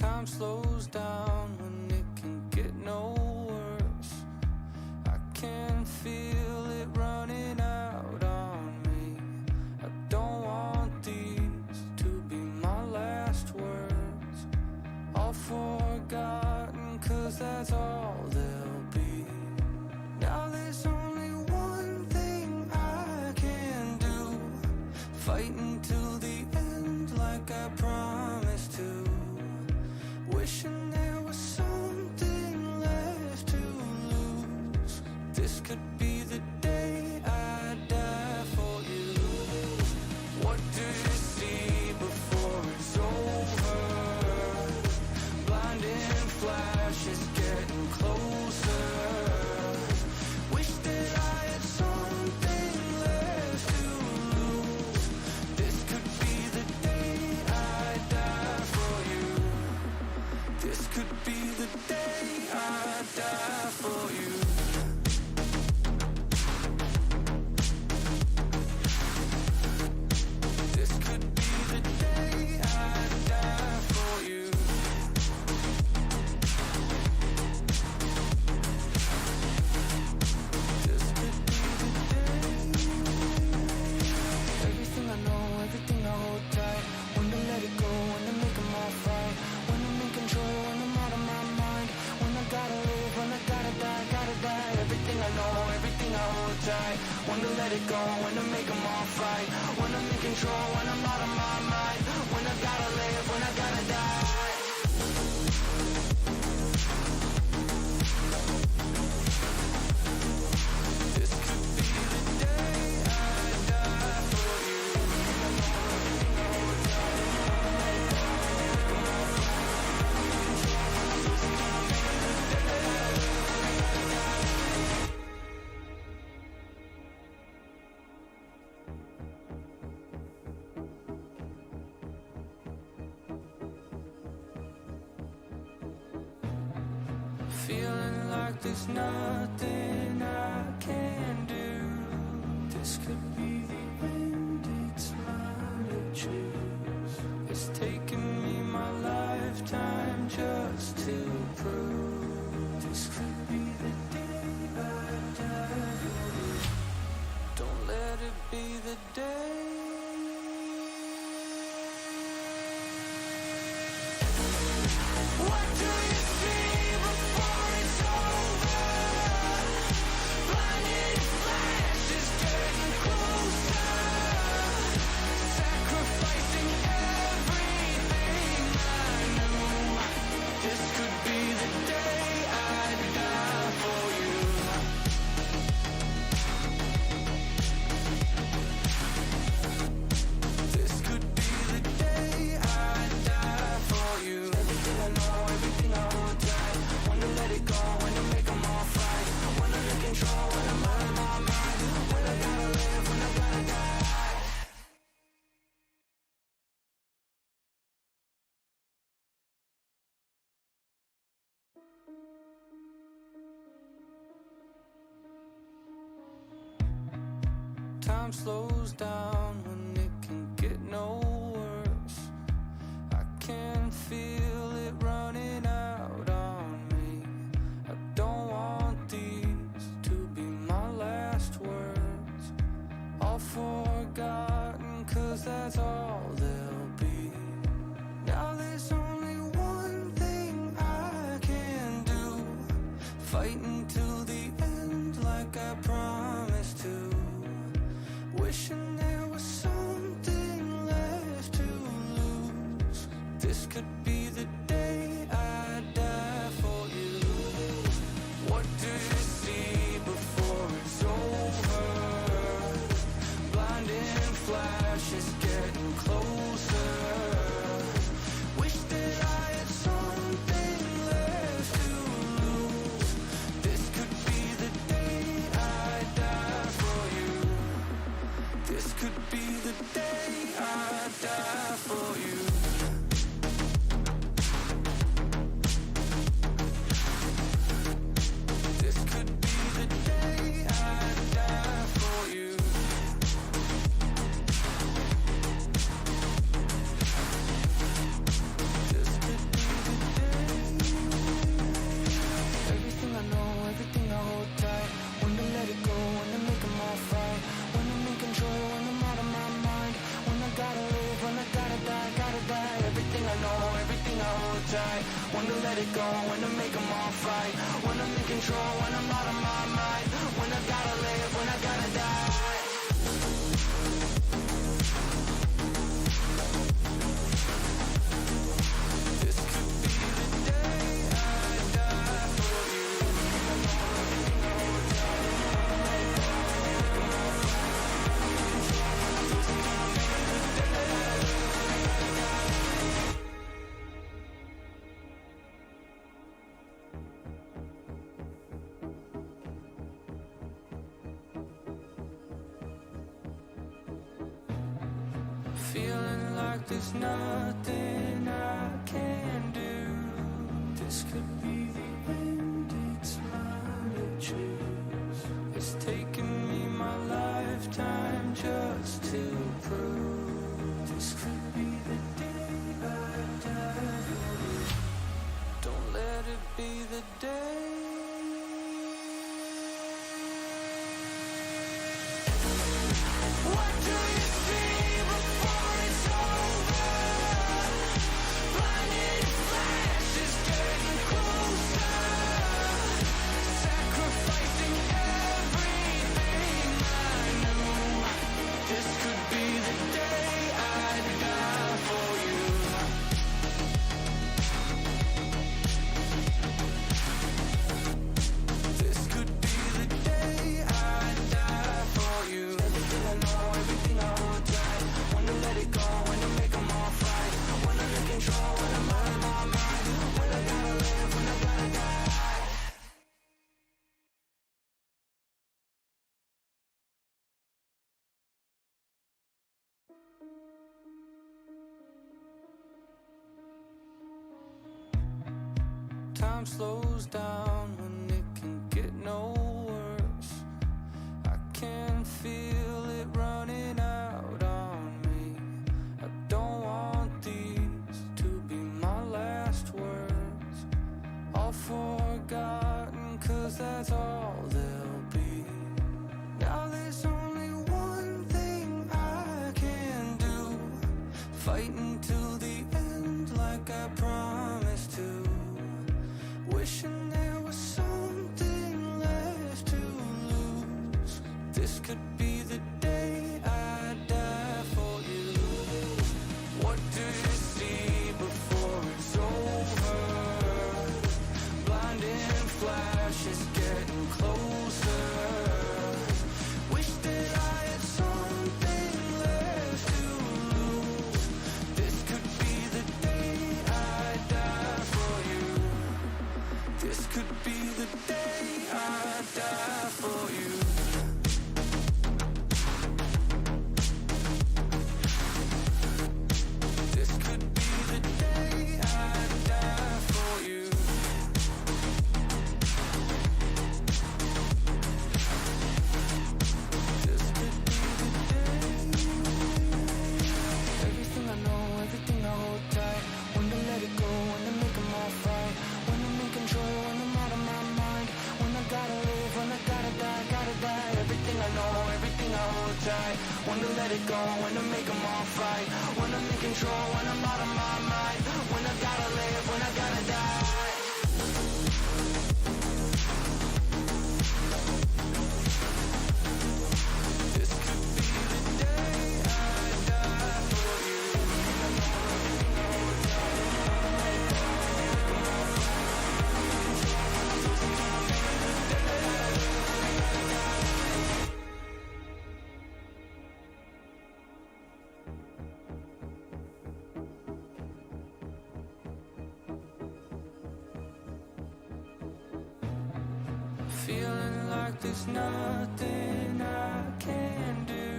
Time slows down when it can get no worse. I can feel it running out on me. I don't want these to be my last words. All forgotten, 'cause that's all they'll be. Now there's only one thing I can do. Fight until the end like I promised to. Wishing there was something left to lose. This could be the day I die for you. What do you see before it's over? Blinding flashes getting closer. Wish that I had something left to lose. This could be the day I die for you. This could be the day I die for you. This could be the day I die for you. This could be the day. Everything I know, everything I hold tight. When to let it go, when to make 'em all right. When I'm in control, when I'm out of my mind. When I gotta live, when I gotta die, gotta die. Everything I know, everything I hold tight. When to let it go, when to make 'em all right. When I'm in control, when I'm out of my mind. When I gotta live, when I gotta die. This could be the day I die for you. Feeling like there's nothing I can do. This could be the end, it's mine to choose. It's taken me my lifetime just to prove. This could be the day I die for you. Don't let it be the day. What do you see before it's over? Blinding flashes getting closer. Sacrificing everything I knew. This could be the day I die for you. This could be the day I die for you. Everything I know, everything I hold tight. When to let it go, when to make 'em all right. When I'm in control, when I'm out of my mind. When I gotta live, when I gotta die. Time slows down when it can get no worse. I can feel it running out on me. I don't want these to be my last words. All forgotten, 'cause that's all they'll be. Now there's only one thing I can do. Fight until the end like I promised to. Wishing there was something left to lose. This could be the day I die for you. What do you see before it's over? Blinding flashes getting closer. Wish that I had something left to lose. This could be the day I die for you. when to let it go, when to make them all fight, when I'm in control, when I'm out of my mind, when I gotta live, when I gotta die. This could be the day I die for you. Feeling like there's nothing I can do. This could be the end, it's mine to choose. It's taken me my lifetime just to prove. This could be the day I die. Don't let it be the day. What do you see before it's over? Blinding flashes getting closer. Sacrificing everything I knew. This could be the day I die for you. This could be the day I die for you. Everything I know, everything I hold tight. When to let it go, when to make them all fight. When I'm in control, when I'm out of my mind. When I gotta live, when I gotta die. Time slows down when it can get no worse. I can feel it running out on me. I don't want these to be my last words. All forgotten, 'cause that's all they'll be. Now there's only one thing I can do. Fight until the end like I promised to. Wishing there was something left to lose. This could be the day I die for you. What do you see before it's over? Blinding flashes getting closer. Wish that I had something left to lose. This could be the day I die for you. This could be the day I die for you. This could be the day I die for you. This could be the day. Everything I know, everything I hold tight. When to let it go, when to make them all fight. When I'm in control, when I'm out of my mind. When I gotta live, when I gotta die, gotta die. Everything I know, everything I hold tight. When to let it go, when to make them all fight. When I'm in control, when I'm out of my mind. When I gotta live, when I gotta die. This could be the day I die for you. Feeling like there's nothing I can do.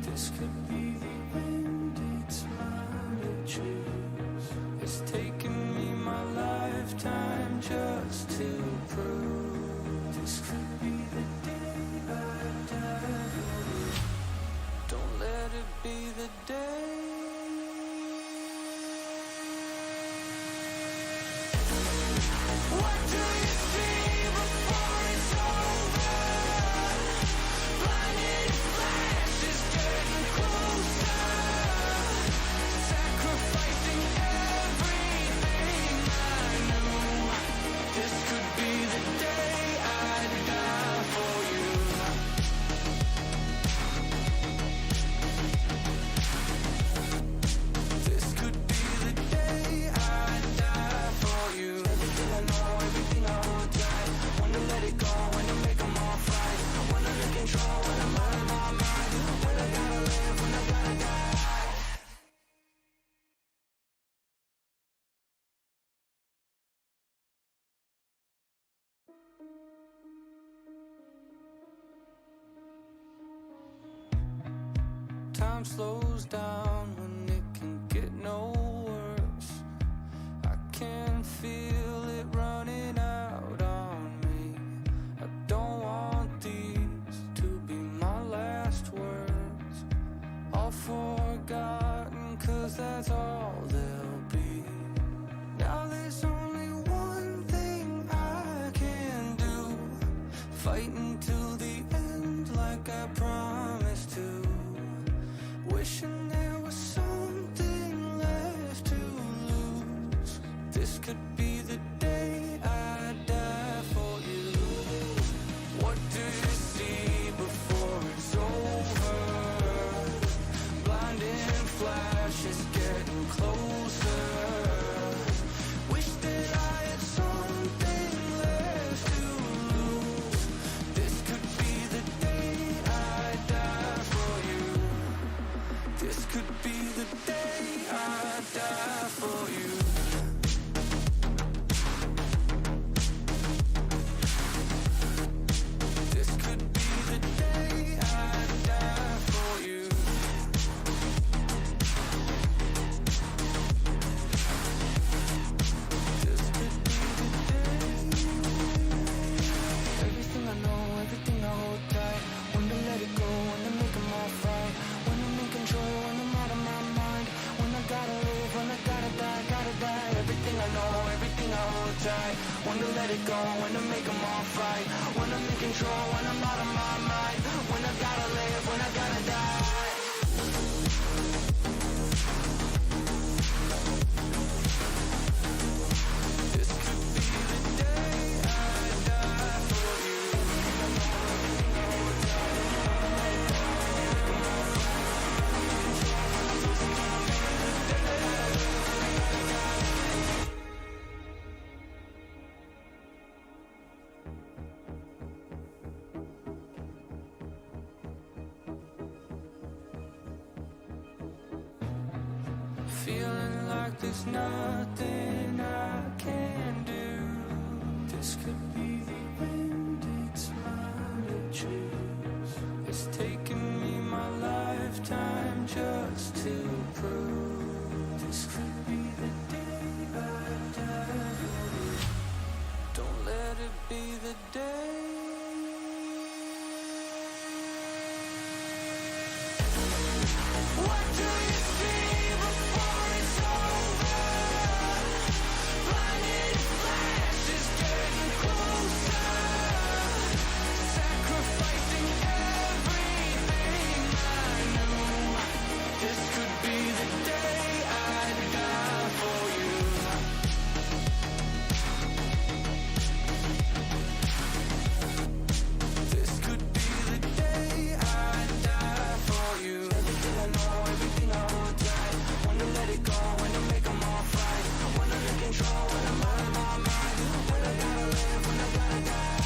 This could be the end, it's mine to choose. It's taken me my lifetime just to prove. This could be the day I die. Don't let it be the day. What do you see before it's over? control when I'm out of my mind. When I gotta live, when I gotta die. Time slows down when it can get no worse. I can feel it running out on me. I don't want these to be my last words. All forgotten, 'cause that's all they'll be. Now there's only one thing I can do. Fight until the end like I promised to. Wishing there was something left to lose. This could be the day I die for you. What do you see before it's over? Blinding flashes getting closer. Wish that I had something left to lose. This could be the day I die for you. This could be the day I die for you. This could be the day I die for you. This could be the day. Everything I know, everything I hold tight. When to let it go, when to make them all right. When I'm in control, when I'm out of my mind. When I gotta live, when I gotta die, gotta die. Everything I know, everything I hold tight. When to let it go, when to make them all right. When I'm in control, when I'm out of my mind. When I gotta live, when I gotta die. This could be the day I die for you. Feeling like there's nothing I can do. This could be the end, it's mine to choose. It's taken me my lifetime just to prove. This could be the day I die. Don't let it be the day. What do you see before it's over? Blinded flashes getting closer. Sacrificing everything I knew. This could be the day I die for you. This could be the day I die for you. Everything I know, everything I hold tight. When to let it go, when to make them all right. When I'm in control, when I'm out of my mind. When I gotta live, when I gotta die.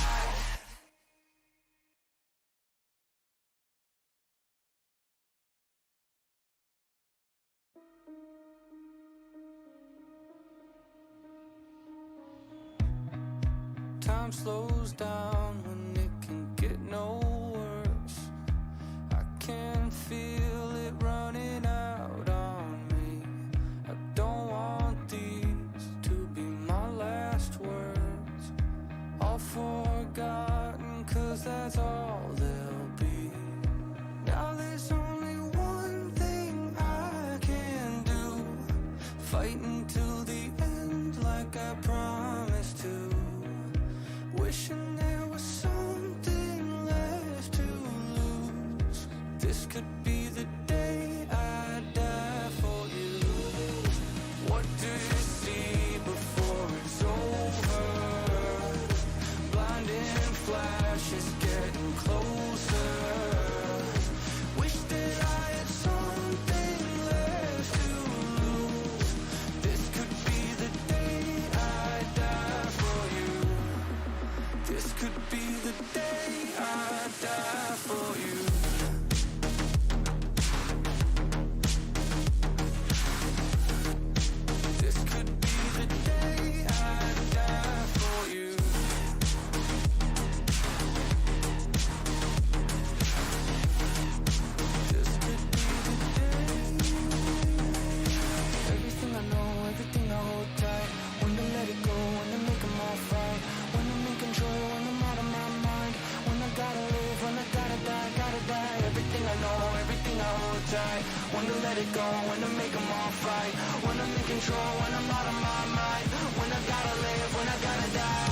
Time slows down when it can get no worse. I can feel it running out on me. I don't want these to be my last words. All forgotten, 'cause that's all they'll be. Now there's only one thing I can do. Fight until the end like I promised to. Wishing there was something left to lose. This could be the day I die for you. What do you see before it's over? Blinding flashes getting closer. Wish that I had something left to lose. This could be the day I die. for you. This could be the day I die for you. This could be the day. Everything I know, everything I hold tight. When to let it go, when to make them all fight. When I'm in control, when I'm out of my mind. When I gotta live, when I gotta die, gotta die. Everything I know, everything I hold tight. When to let it go, when to make them all fight. When I'm in control, when I'm out of my mind. When I gotta live, when I gotta die.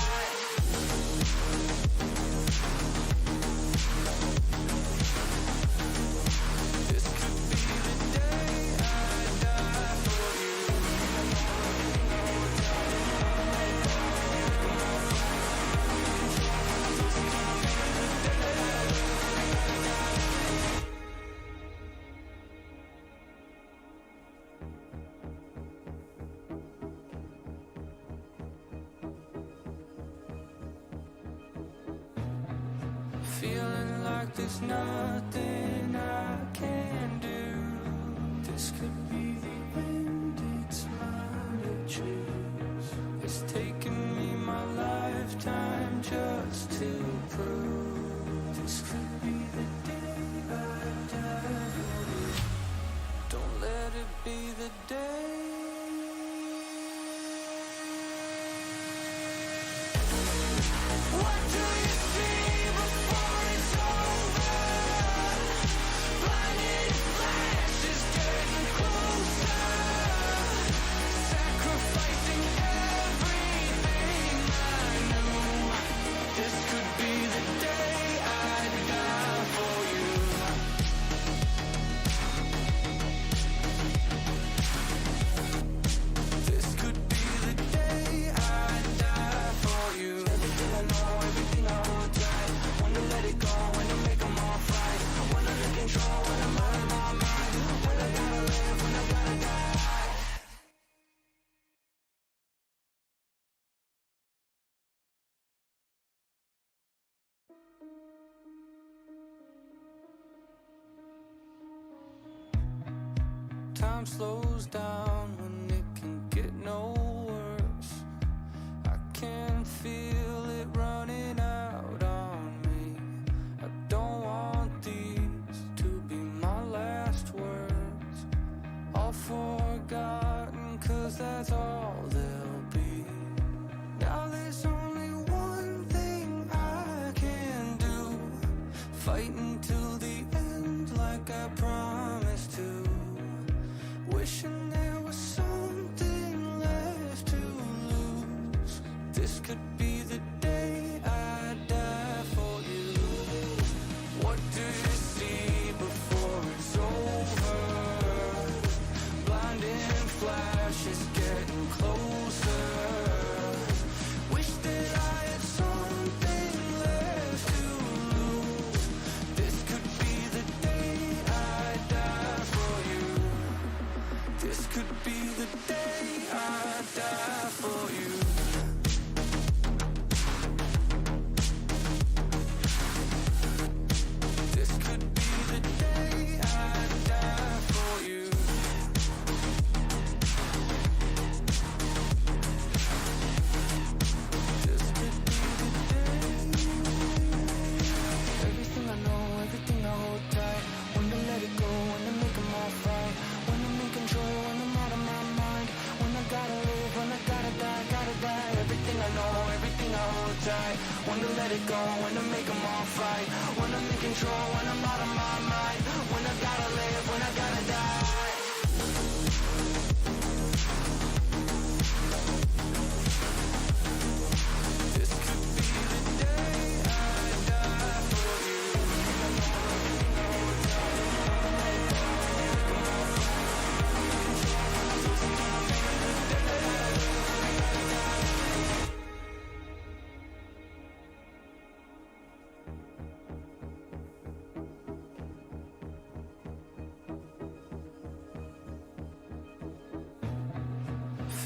This could be the day I die for you. Feeling like there's nothing I can do. This could be the end, it's mine to choose. It's taken me my lifetime just to prove. This could be the day I die for you. Don't let it be the day. What do you see before it's over? Blinded flashes getting closer. Sacrificing everything I knew. This could be the day I die for you. This could be the day I die for you. Everything I know, everything I hold tight. When to let it go, when to make them all fight. When I'm in control, when I'm out of my mind. When I gotta live, when I gotta die. Time slows down when it can get no worse. I can feel it running out on me. I don't want these to be my last words. All forgotten, 'cause that's all they'll be. Now there's only one thing I can do. Fight until the end like I promised to. Wishing there was something left to lose. This could be the day I die for you. What do you see before it's over? Blinding flashes getting closer. Wish that I had something left to lose. This could be the day I die for you. This could be the day I die for you. This could be the day I die for you. This could be the day. Everything I know, everything I hold tight. When to let it go, when to make them all fight. When I'm in control, when I'm out of my mind. When I gotta live, when I gotta die, gotta die. Everything I know, everything I hold tight. When to let it go, when to make them all fight. When I'm in control, when I'm out of my mind. When I gotta live, when I gotta die. This could be the day I die for you.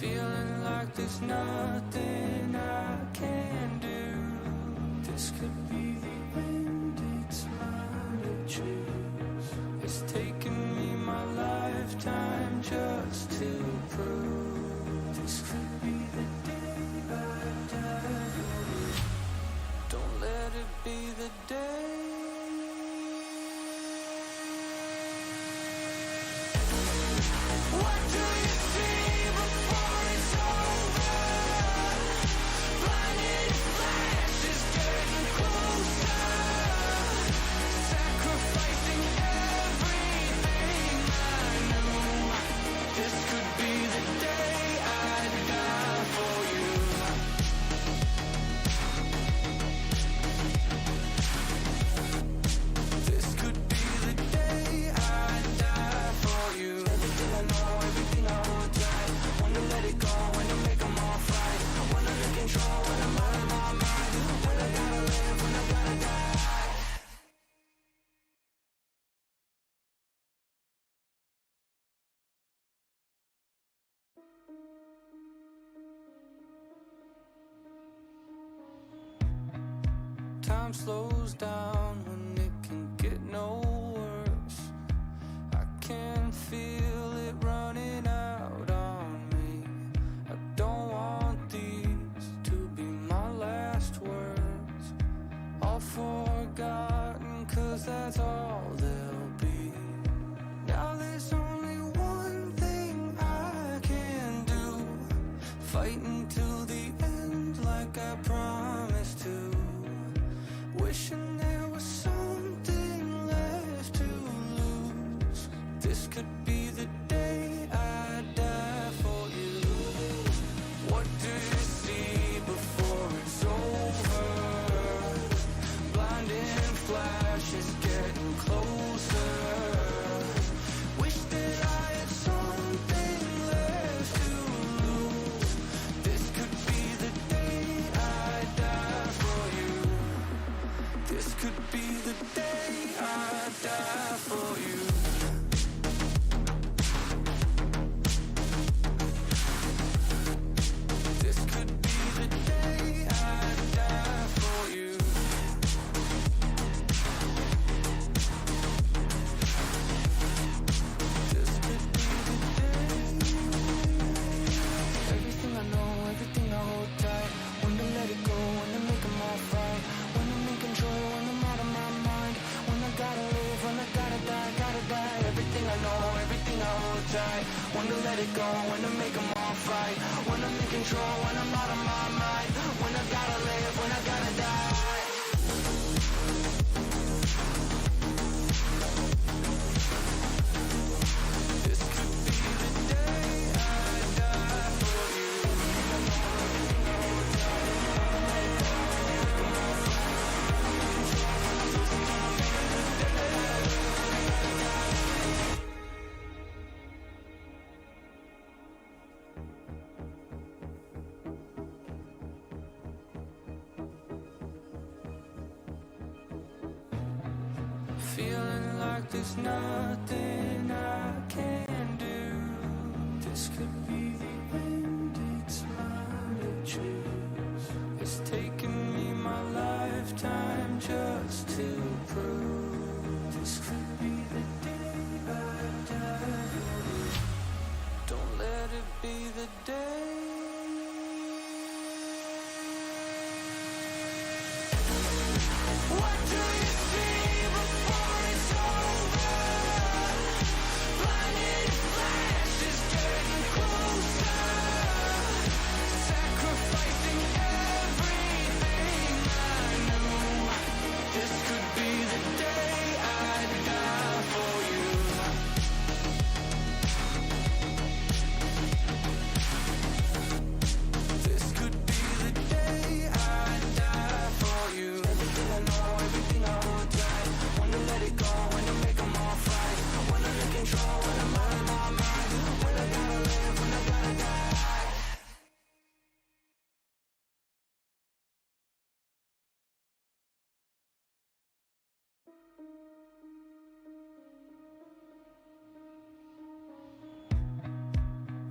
Feeling like there's nothing I can do. This could be the end, it's mine Time slows down when it can get no worse. I can feel it running out on me. I don't want these to be my last words. All forgotten, 'cause that's all they'll be. Now there's only one thing I can do. Fight until the end like I promised to. Wishing there was something left to lose. This could be the day I die for you. What do you see before it's over? Blinding flashes getting closer. Wish that I had something left to lose. This could be the day I die for you. This could be the day I die for you. This could be the day I die for you. This could be the day. Everything I know, everything I hold tight. When to let it go, when to make them all right. When I'm in control, when I'm out of my mind. When I gotta live, when I gotta die, gotta die. Everything I know, everything I hold tight. When to let it go, when to make them all right. When I'm in control, when I'm out of my mind. When I gotta live, when I gotta die. This could be the day I die for you. Feeling like there's nothing I can do. This could be the end, it's mine to choose. It's taken me my lifetime just to prove. This could be the day I die. Don't let it be the day. What do you see before it's over? Blinding flashes getting closer. Sacrificing everything I knew. This could be the day I die for you. This could be the day I die for you. Everything I know, everything I hold tight. When to let it go, when to make them all right. When I'm in control, when I'm out of my mind. When I gotta live, when I gotta die.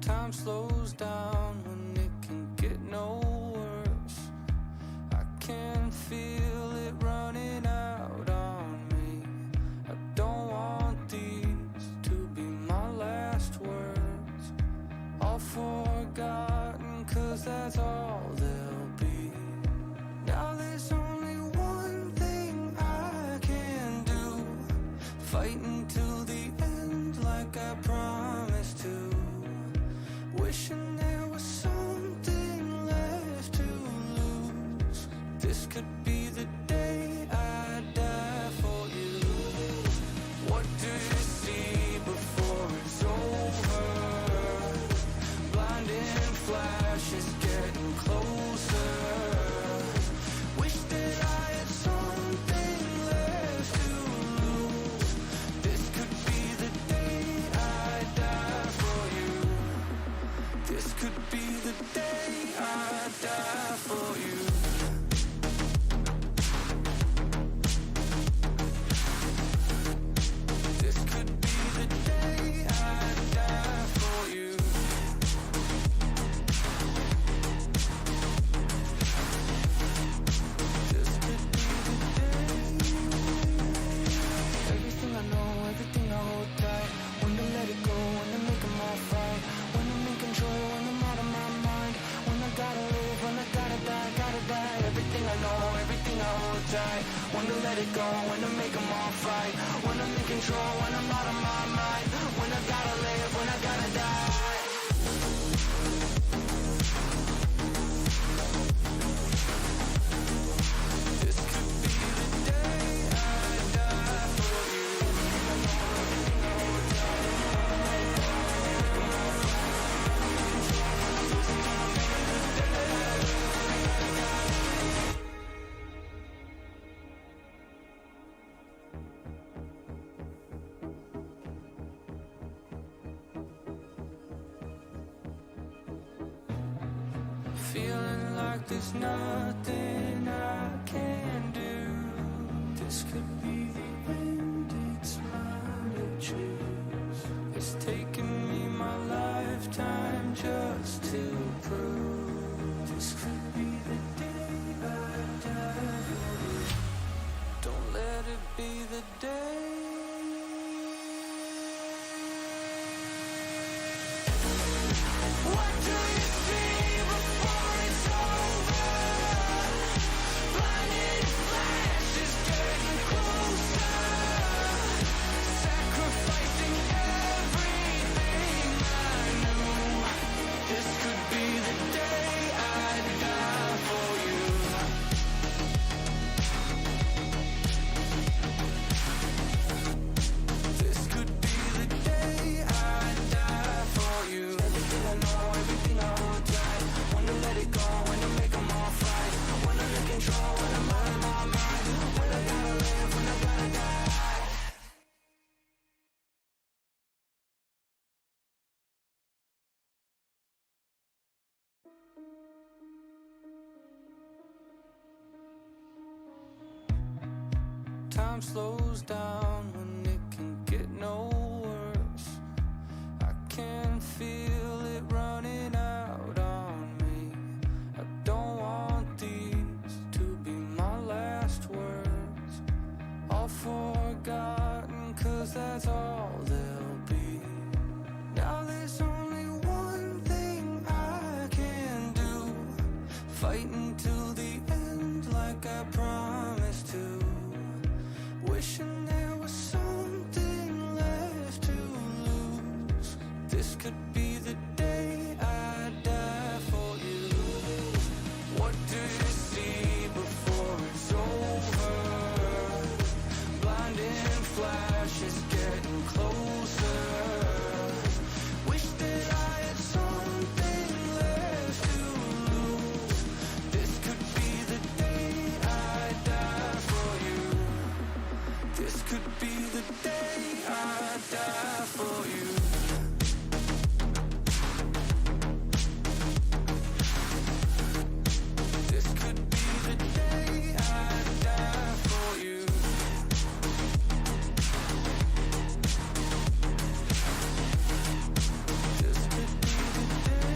Time slows down when it can get no worse. I can feel it running out on me. I don't want these to be my last words. All forgotten, 'cause that's all they'll be. Now there's only one thing I can do. Fight until the end like I promised to. Wishing there was something left to lose. This could be the day I die for you. What do you see before it's over? Blinding flashes getting closer. Wish that I had something left to lose. This could be the day I die for you. it go, when to make them all fight. When I'm in control, when I'm out of my mind. When I gotta live, when I gotta die. This could be the day I die for you. Feeling like there's nothing I can do. This could be the end, it's mine to choose. It's taken me my lifetime just to prove. This could be the day I die for you. Don't let it be the day. What do you see before it's over? Blinded flashes getting closer. Sacrificing everything I knew. This could be the day I die for you. This could be the day I die for you. Everything I know, everything I hold tight. When to let it go, when to make them all fight. When I'm in control, when I'm out of my mind. When I gotta live, when I gotta die. Time slows down when it can get no worse. I can feel it running out on me. I don't want these to be my last words. All forgotten, 'cause that's all they'll be. Now there's only one thing I can do. Fight until the end like I promised to. Wishing there was something left to lose. This could be the day I die for you. What do you see before it's over? Blinding flashes getting closer. Wish that I had something left to lose. This could be the day I die for you. This could be the day I die for you. This could be the day I die for you. This could be the day.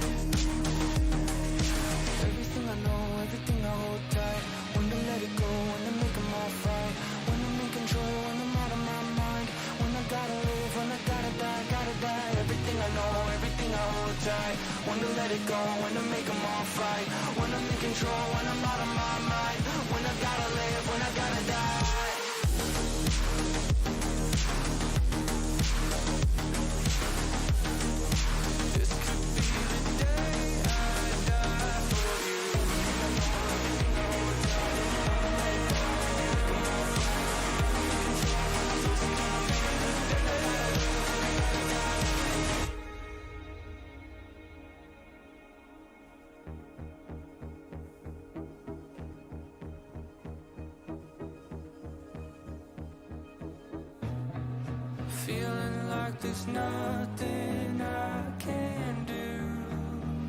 Everything I know, everything I hold tight. When to let it go, when to make them all fight. When I'm in control, when I'm out of my mind. When I gotta live, when I gotta die, gotta die. Everything I know, everything I hold tight. When to let it go, when to make them all fight. When I'm in control, when I'm out of my mind. When I gotta live, when I gotta die. This could be the day I die for you. Feeling like there's nothing I can do.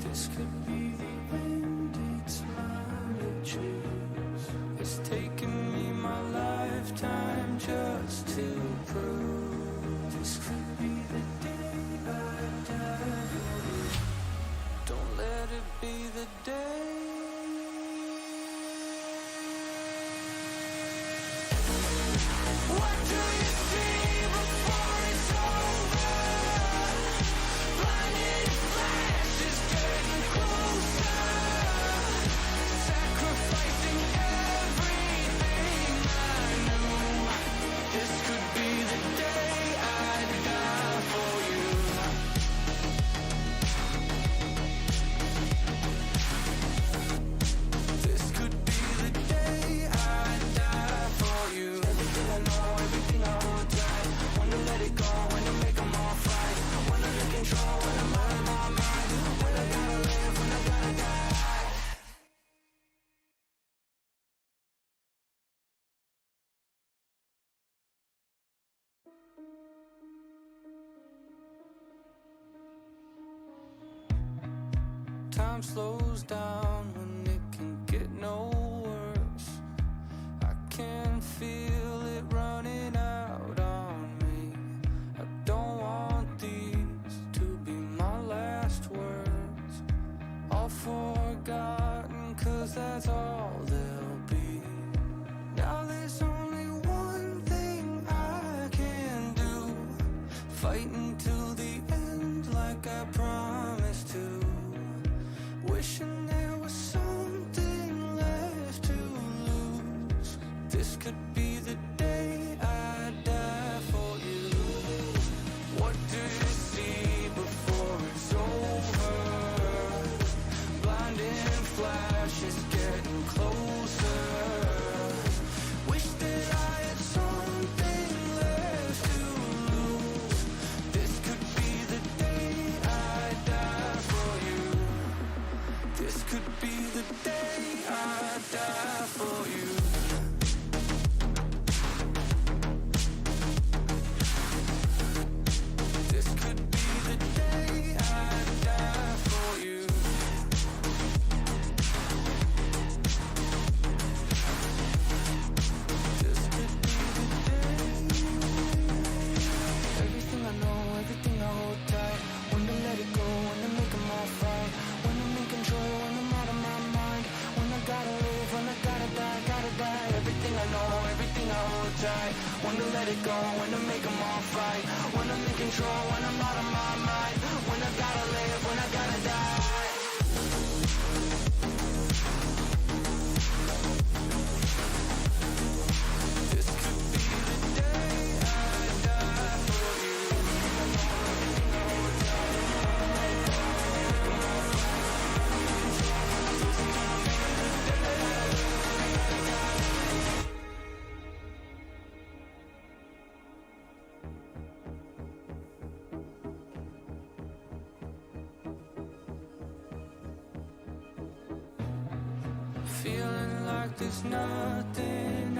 This could be the end, it's mine to choose. It's taken me my lifetime just to prove. This could be the day I die for you. Don't let it be the day. What do you see before it's over? Blinded flashes getting closer. Time slows down when it can get no worse. I can feel it running out on me. I don't want these to be my last words. All forgotten, 'cause that's all they'll be. Now there's only one thing I can do, fight until the end like I promised to. Wishing there was something left to lose. This could be the day I die for you. What do you see before it's over? Blinding flashes getting closer. Wish that I had something left to lose. This could be the day I die for you. This could be the day I die for you. This could be the day I die for you. This could be the day. Everything I know, everything I hold tight. When to let it go, when to make them all fight. When I'm in control, when I'm out of my mind. When I gotta live, when I gotta die, gotta die. Everything I know, everything I hold tight. When to let it go, when to make them all fight. When I'm in control, when I'm out of my mind. When I gotta live, when I gotta die. This could be the day I die for you. Feeling like there's nothing I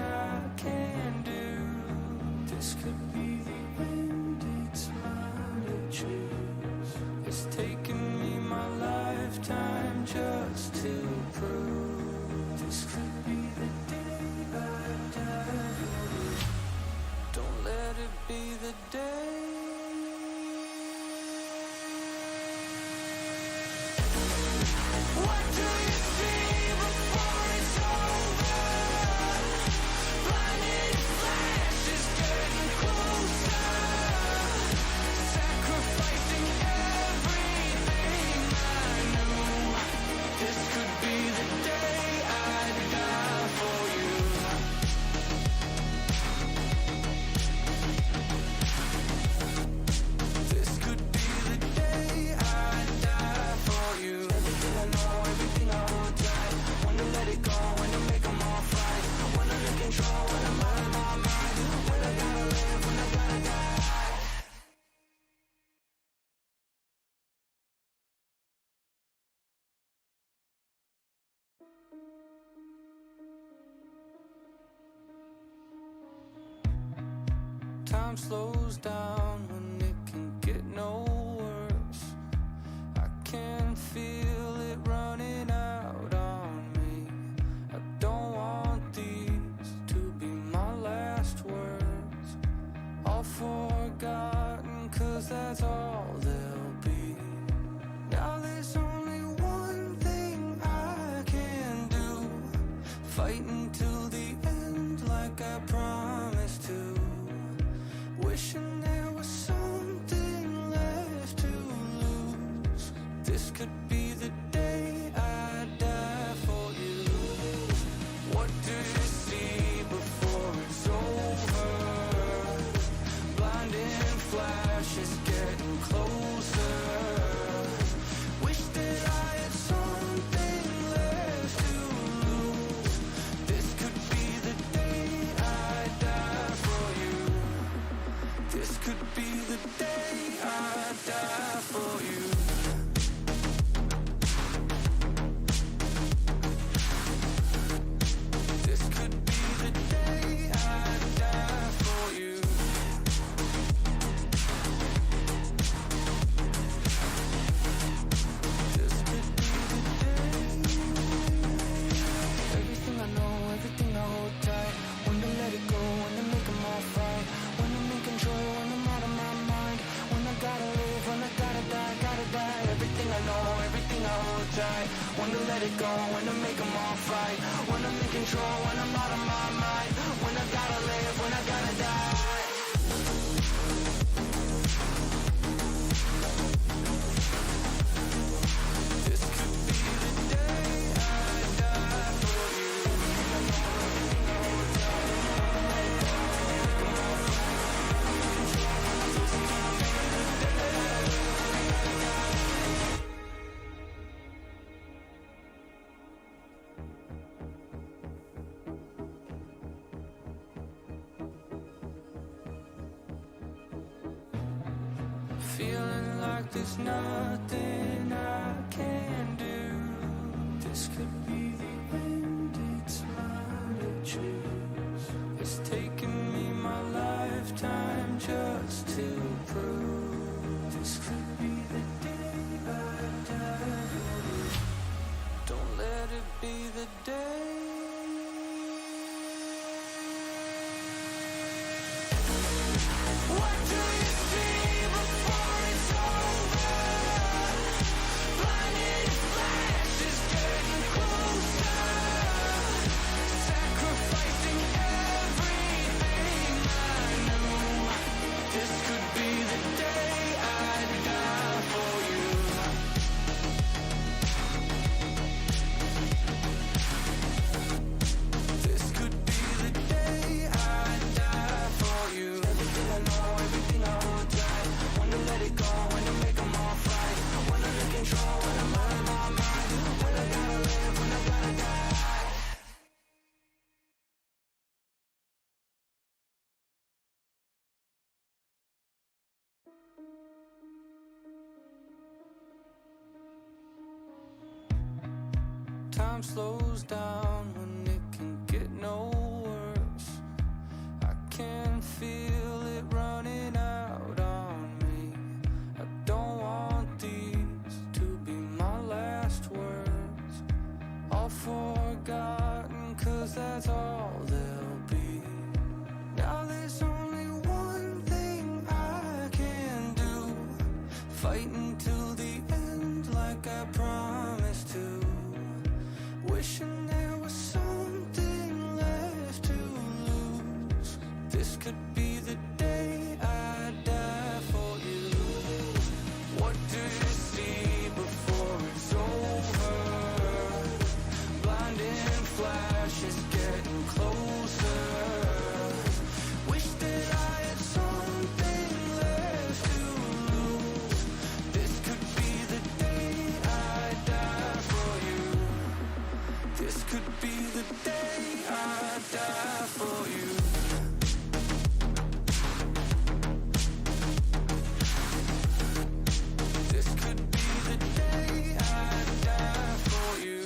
can do. This could be the end, it's mine to choose. It's taken me my lifetime just to prove. This could be the day I die. Don't let it be the day. What do you see before it's over? Blinding flashes getting closer. Sacrificing everything I knew. This could be the day I die for you. This could be the day I die for you. Everything I know, everything I hold tight. When to let it go, when to make them all fight. When I'm in control, when I'm out of my mind. When I gotta live, when I gotta die. Time slows down when it can get no worse. I can feel it running out on me. I don't want these to be my last words. All forgotten, 'cause that's all they'll be. Now there's only one thing I can do, fight until the end like I promised to. Wishing there was something left to lose. This could be the day I die for you. What do you see before it's over? Blinding flashes getting closer. Wish that I had something left to lose. This could be the day I die for you. This could be the day I die for you. This could be the day I die for you. This could be the tight. When to let it go, when to make them all fight. When I'm in control, when I'm out of my mind. When I gotta live, when I gotta die. This could be the day I die for you. Feeling like there's nothing I can do. This could be the end, it's mine to choose. It's taken me my lifetime just to prove. This could be the day I die for you. Don't let it be the day. What do you see before it's over? Blinded flashes getting closer. Sacrificing everything I knew. This could be the day I die for you. This could be the day I die for you. Everything I know, everything I hold tight. When to let it go, when to make them all fight. When I'm in control, when I'm out of my mind. When I gotta live, when I gotta die. Time slows down when it can get no worse. I can feel it running out on me. I don't want these to be my last words. All forgotten, 'cause that's all they'll be. Now there's only one thing I can do. Fight until the end like I promised to. Wishing there was something left to lose. This could be the day I die for you. What do you see before it's over? Blinding flashes getting closer. Wish that I had something left to lose. This could be the day I die for you. This could be the day I die for you. This could be the day I die for you.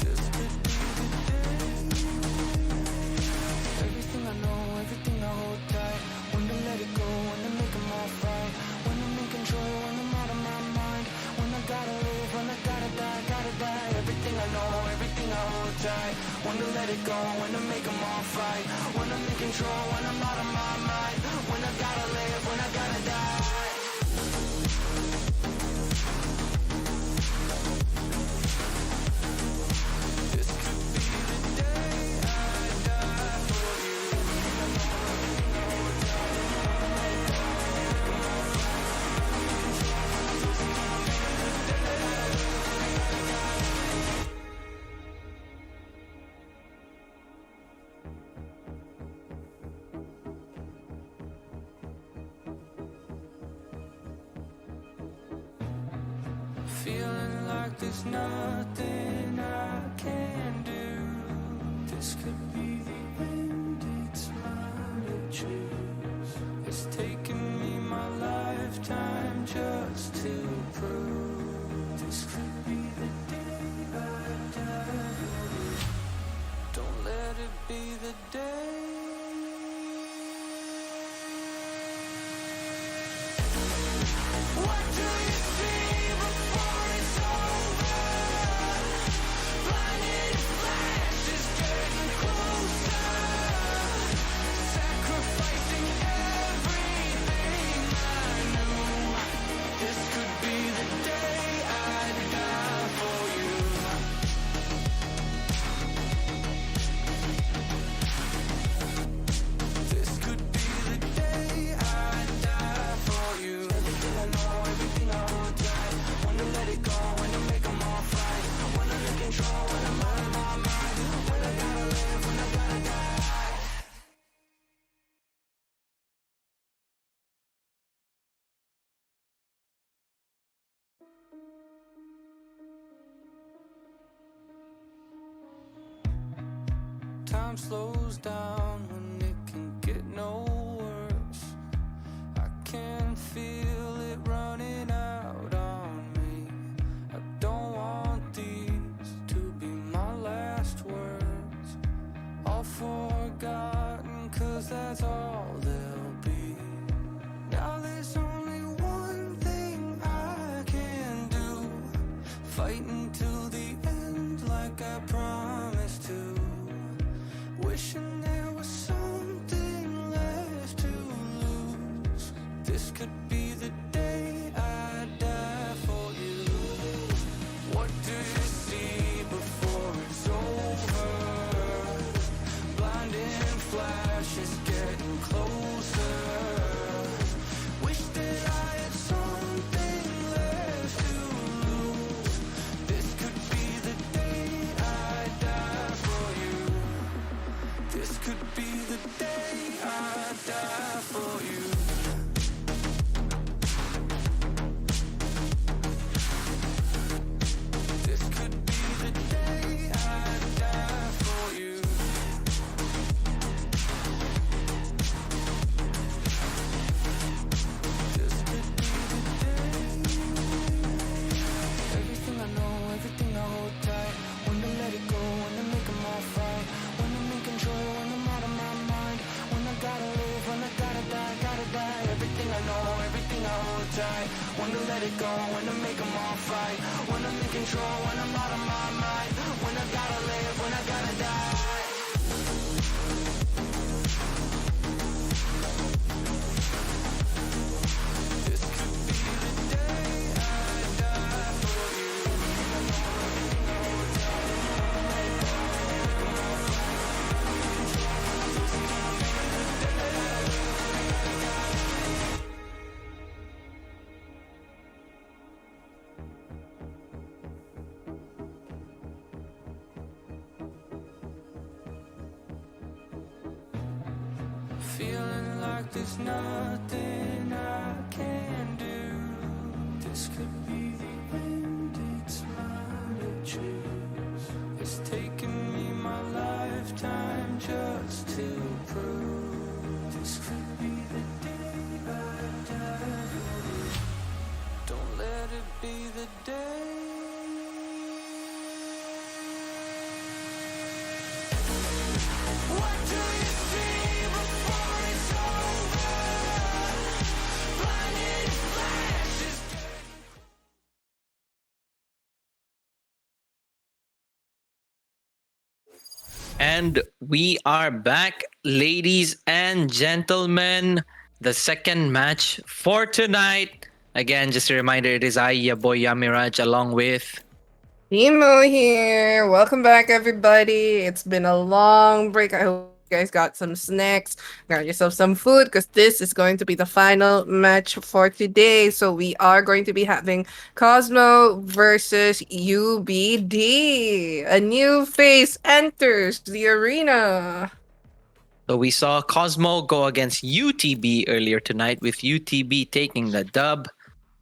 This could be the day. Everything I know, everything I hold tight. When to let it go, when to make them all fight. When I'm in control, when I'm out of my mind. When I gotta live, when I gotta die, gotta die. Everything I know, everything I hold tight. When to let it go, when to make them all fight. When I'm in control, when I'm out of my mind. When I gotta live, when I gotta die. This could be the day I die for you. Feeling like there's nothing I can do. This could be the end, it's mine to choose. It's taken me my lifetime just to prove. This could be the day I die for you. Don't let it be the day. What do you see before it's over? Blinded flashes getting closer. time slows down when it can get no worse. I can feel it running out on me. I don't want these to be my last words. All forgotten, 'cause that's all they'll be. Now there's only one thing I can do. Fight until the end like I promised to. Wishing there was something left to lose. This could be the day I die for you. What do you see before it's over? Blinding flashes getting closer. Wish that I had something left to lose. This could be the day I die for you. This could be the day I die for you. This could be the day I die for you. This could be the day. Everything I know, everything I hold tight. When to let it go, when to make them all fight. When I'm in control, when I'm out of my mind. When I gotta live, when I gotta die, gotta die. Everything I know, everything I hold tight. When to let it go, when to make them all fight. When I'm in control, when I'm out of my mind. When I gotta live, when I gotta die. This could be the day I die for you. Feeling like there's nothing I can do. This could be the end, it's mine to choose. It's taken me my lifetime just to prove. This could be the day I die for you. Don't let it be the day. What do you see before it's over? Blinding flashes. And we are back, ladies and gentlemen. The second match for tonight. Again, just a reminder, it is I, your boy Yamiraj, along with Emo here. Welcome back, everybody. It's been a long break. I hope you guys got some snacks, got yourself some food, because this is going to be the final match for today. So we are going to be having Cosmo versus UBD. A new face enters the arena. So we saw Cosmo go against UTB earlier tonight, with UTB taking the dub.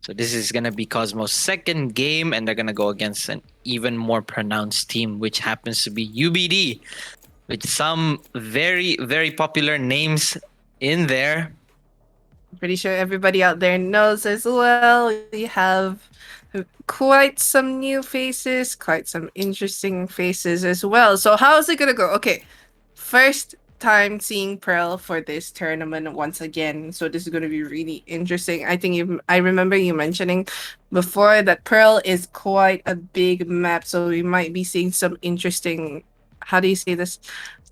So this is going to be Cosmo's second game, and they're going to go against an even more pronounced team, which happens to be UBD, with some very, very popular names in there. Pretty sure everybody out there knows as well. We have quite some new faces, quite some interesting faces as well. So how's it gonna go? Okay, first time seeing Pearl for this tournament once again. So this is gonna be really interesting. I remember you mentioning before that Pearl is quite a big map, so we might be seeing some interesting. How do you say this?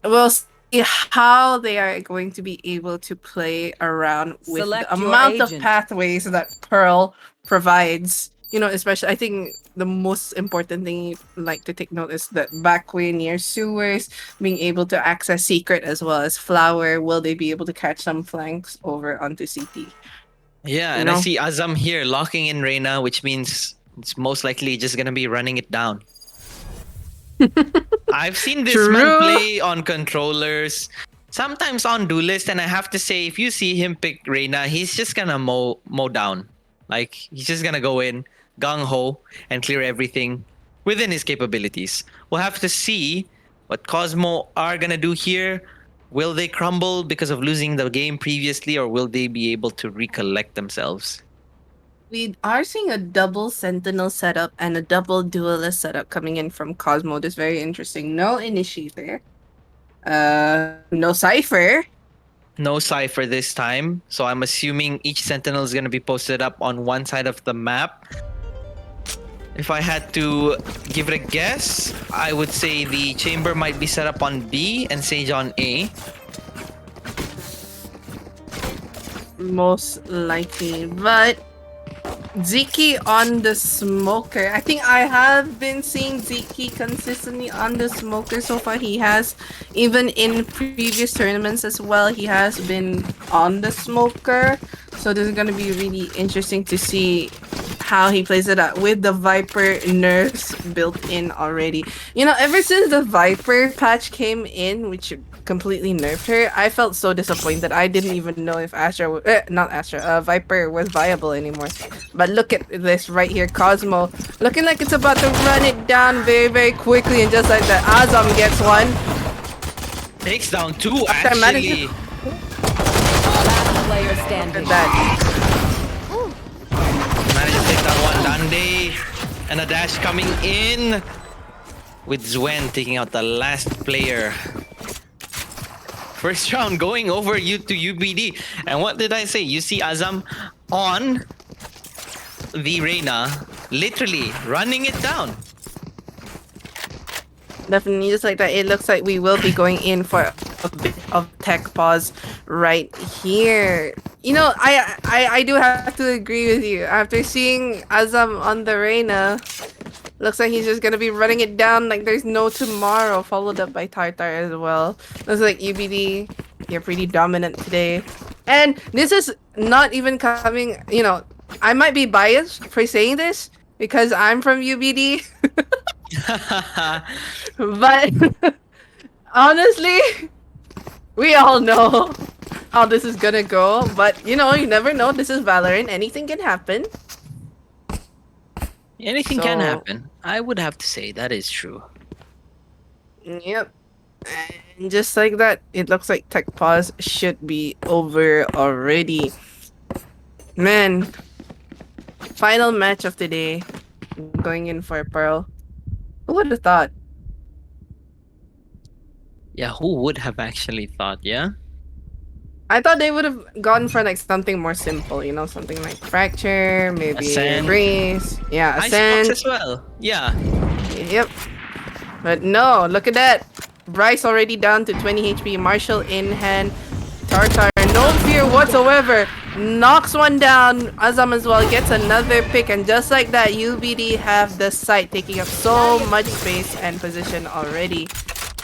We'll see how they are going to be able to play around with Select the your amount of agent. pathways that Pearl provides. You know, especially I think the most important thing you like to take note is that backway near sewers, being able to access secret as well as flower. Will they be able to catch some flanks over onto CT? Yeah, You and I know? see Azam here locking in Reina, which means it's most likely just going to be running it down. I've seen this man True. play on controllers, sometimes on duelist, and I have to say, if you see him pick Reina, he's just gonna mow down. Like, he's just gonna go in gung ho and clear everything within his capabilities. We'll have to see what Cosmo are gonna do here. Will they crumble because of losing the game previously, or will they be able to recollect themselves? We are seeing a double Sentinel setup and a double Duelist setup coming in from Cosmo. This is very interesting. No Initiator. No Cypher. No Cypher this time, so I'm assuming each Sentinel is gonna be posted up on one side of the map. If I had to give it a guess, I would say the chamber might be set up on B and Sage on A. Most likely, but Ziki on the smoker. I think I have been seeing Ziki consistently on the smoker so far. He has, even in previous tournaments as well, he has been on the smoker. So this is going to be really interesting to see how he plays it out with the Viper nerfs built in already. You know, ever since the Viper patch came in, which completely nerfed her, I felt so disappointed. I didn't even know if Viper was viable anymore. But look at this right here, Cosmo looking like it's about to run it down very, very quickly, and just like that, Azam gets one. Takes down two, actually. Last player standing. Look at that. Managed to take down one. Dande and a dash coming in with Zwen taking out the last player. First round going over to UBD. And what did I say? You see Azam on the Reyna, literally running it down. Definitely, just like that, it looks like we will be going in for a bit of tech pause right here. You know, I do have to agree with you. After seeing Azam on the Reyna, looks like he's just gonna be running it down like there's no tomorrow, followed up by Tartar as well. Looks like UBD, you're pretty dominant today. And this is not even coming, you know, I might be biased for saying this because I'm from UBD. But honestly, we all know how this is gonna go. But you know, you never know. This is Valorant. Anything can happen. Anything can happen. I would have to say that is true. Yep. And just like that, it looks like tech pause should be over already. Man, final match of the day, going in for Pearl. Who would have thought? Yeah, who would have actually thought, yeah? I thought they would have gone for like something more simple, you know, something like Fracture, maybe Ascend. Breeze. Yeah, Icebox Ascend. as well. Yeah. Yep. But no, look at that. Bryce already down to 20 HP. Marshall in hand. Tartar, no fear whatsoever. Knocks one down. Azam as well gets another pick. And just like that, UBD have the site taking up so much space and position already.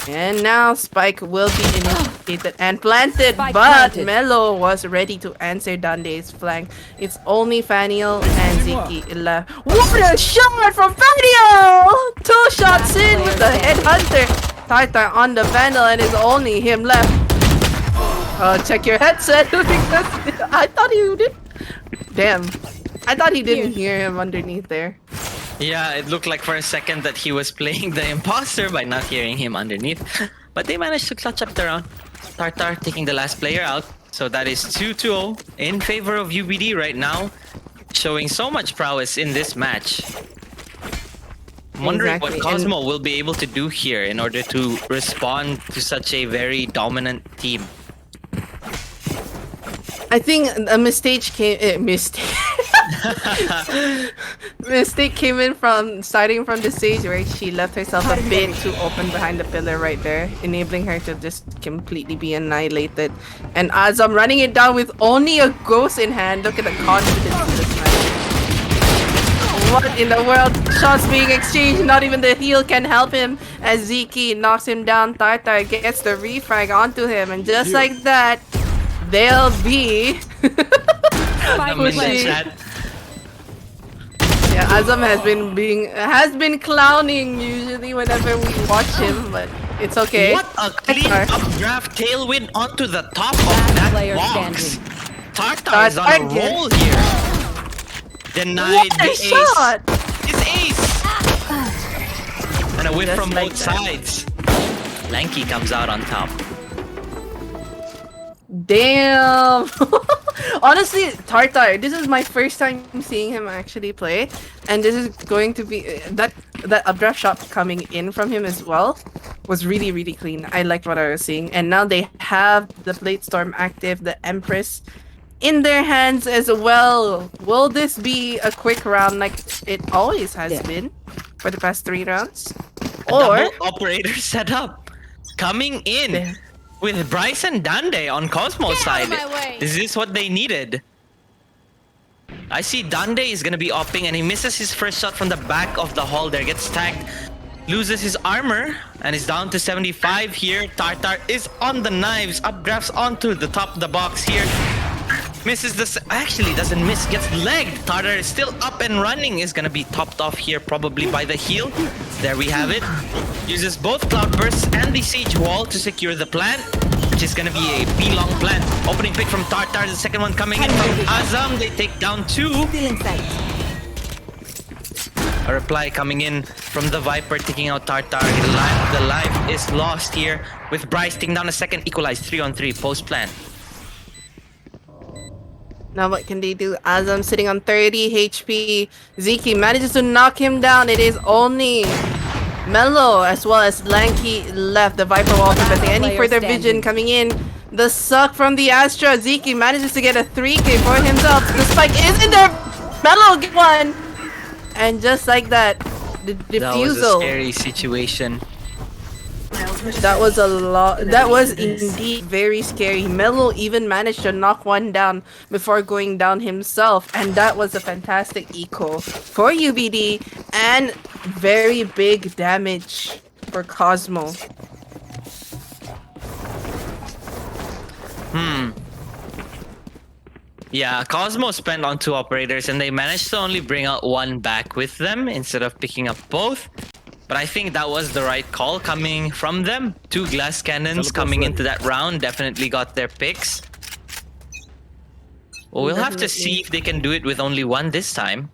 And now Spike will be initiated and planted, Spike but planted. Melo was ready to answer Dande's flank. It's only Faniel and Ziki left. What a shot from Faniel! 2 shots in with the headhunter. Tartar on the Vandal, and it's only him left. Check your headset because I thought he did. Damn, I thought he didn't hear him underneath there. Yeah, it looked like for a second that he was playing the imposter by not hearing him underneath. But they managed to clutch up the round. Tartar taking the last player out. So that is 2-0 in favor of UBD right now. Showing so much prowess in this match. I'm wondering what Exactly, Cosmo will be able to do here in order to respond to such a very dominant team. I think a mistake came. Mistake came in from starting from the stage where she left herself a bit too open behind the pillar right there, enabling her to just completely be annihilated. And Azam running it down with only a ghost in hand. Look at the confidence in this match. What in the world? Shots being exchanged. Not even the heal can help him as Ziki knocks him down. Tartar gets the refrag onto him, and just like that, they'll be. Chat. Yeah, Azam has been clowning usually whenever we watch him, but it's okay. What a clean updraft tailwind onto the top of that player box. standing. Tartar is on a roll here. Denied What the a ace. shot! It's ace! And a whiff Just from like both that. sides. Lanky comes out on top. Damn. Honestly, Tartar, this is my first time seeing him actually play, and this is going to be that updraft shot coming in from him as well was really really clean. I liked what I was seeing, and now they have the Plate Storm active, the Empress in their hands as well. Will this be a quick round like it always has been for the past 3 rounds? Or Double operator setup coming in with Bryce and Dande on Cosmo's side. Is this what they needed? I see Dande is gonna be opping and he misses his first shot from the back of the hall there, gets tagged, loses his armor and is down to 75 here. Tartar is on the knives, updrafts onto the top of the box here. Misses this, actually doesn't miss, gets legged. Tartar is still up and running, is gonna be topped off here probably by the heal. There we have it. Uses both Cloud Bursts and the Siege Wall to secure the plant, which is gonna be a B-long plant. Opening pick from Tartar, the second one coming in from Azam. They take down 2. Still in sight. A reply coming in from the Viper, taking out Tartar. The life is lost here with Bryce taking down a second equalize 3-on-3 post-plant. now what can they do? Azam sitting on 30 HP. Ziki manages to knock him down. It is only Mellow as well as Lanky left. The Viper wall preventing any further vision coming in. The suck from the Astra. Ziki manages to get a 3k for himself. The spike is in there. Mellow get one. And just like that, the defusal. That was a scary situation. That was a lot. That was indeed very scary. Mello even managed to knock one down before going down himself, and that was a fantastic eco for UBD and very big damage for Cosmo. Yeah, Cosmo spent on 2 operators and they managed to only bring out 1 back with them instead of picking up both. But I think that was the right call coming from them. 2 glass cannons coming into that round definitely got their picks. Well, we'll have to see if they can do it with only 1 this time.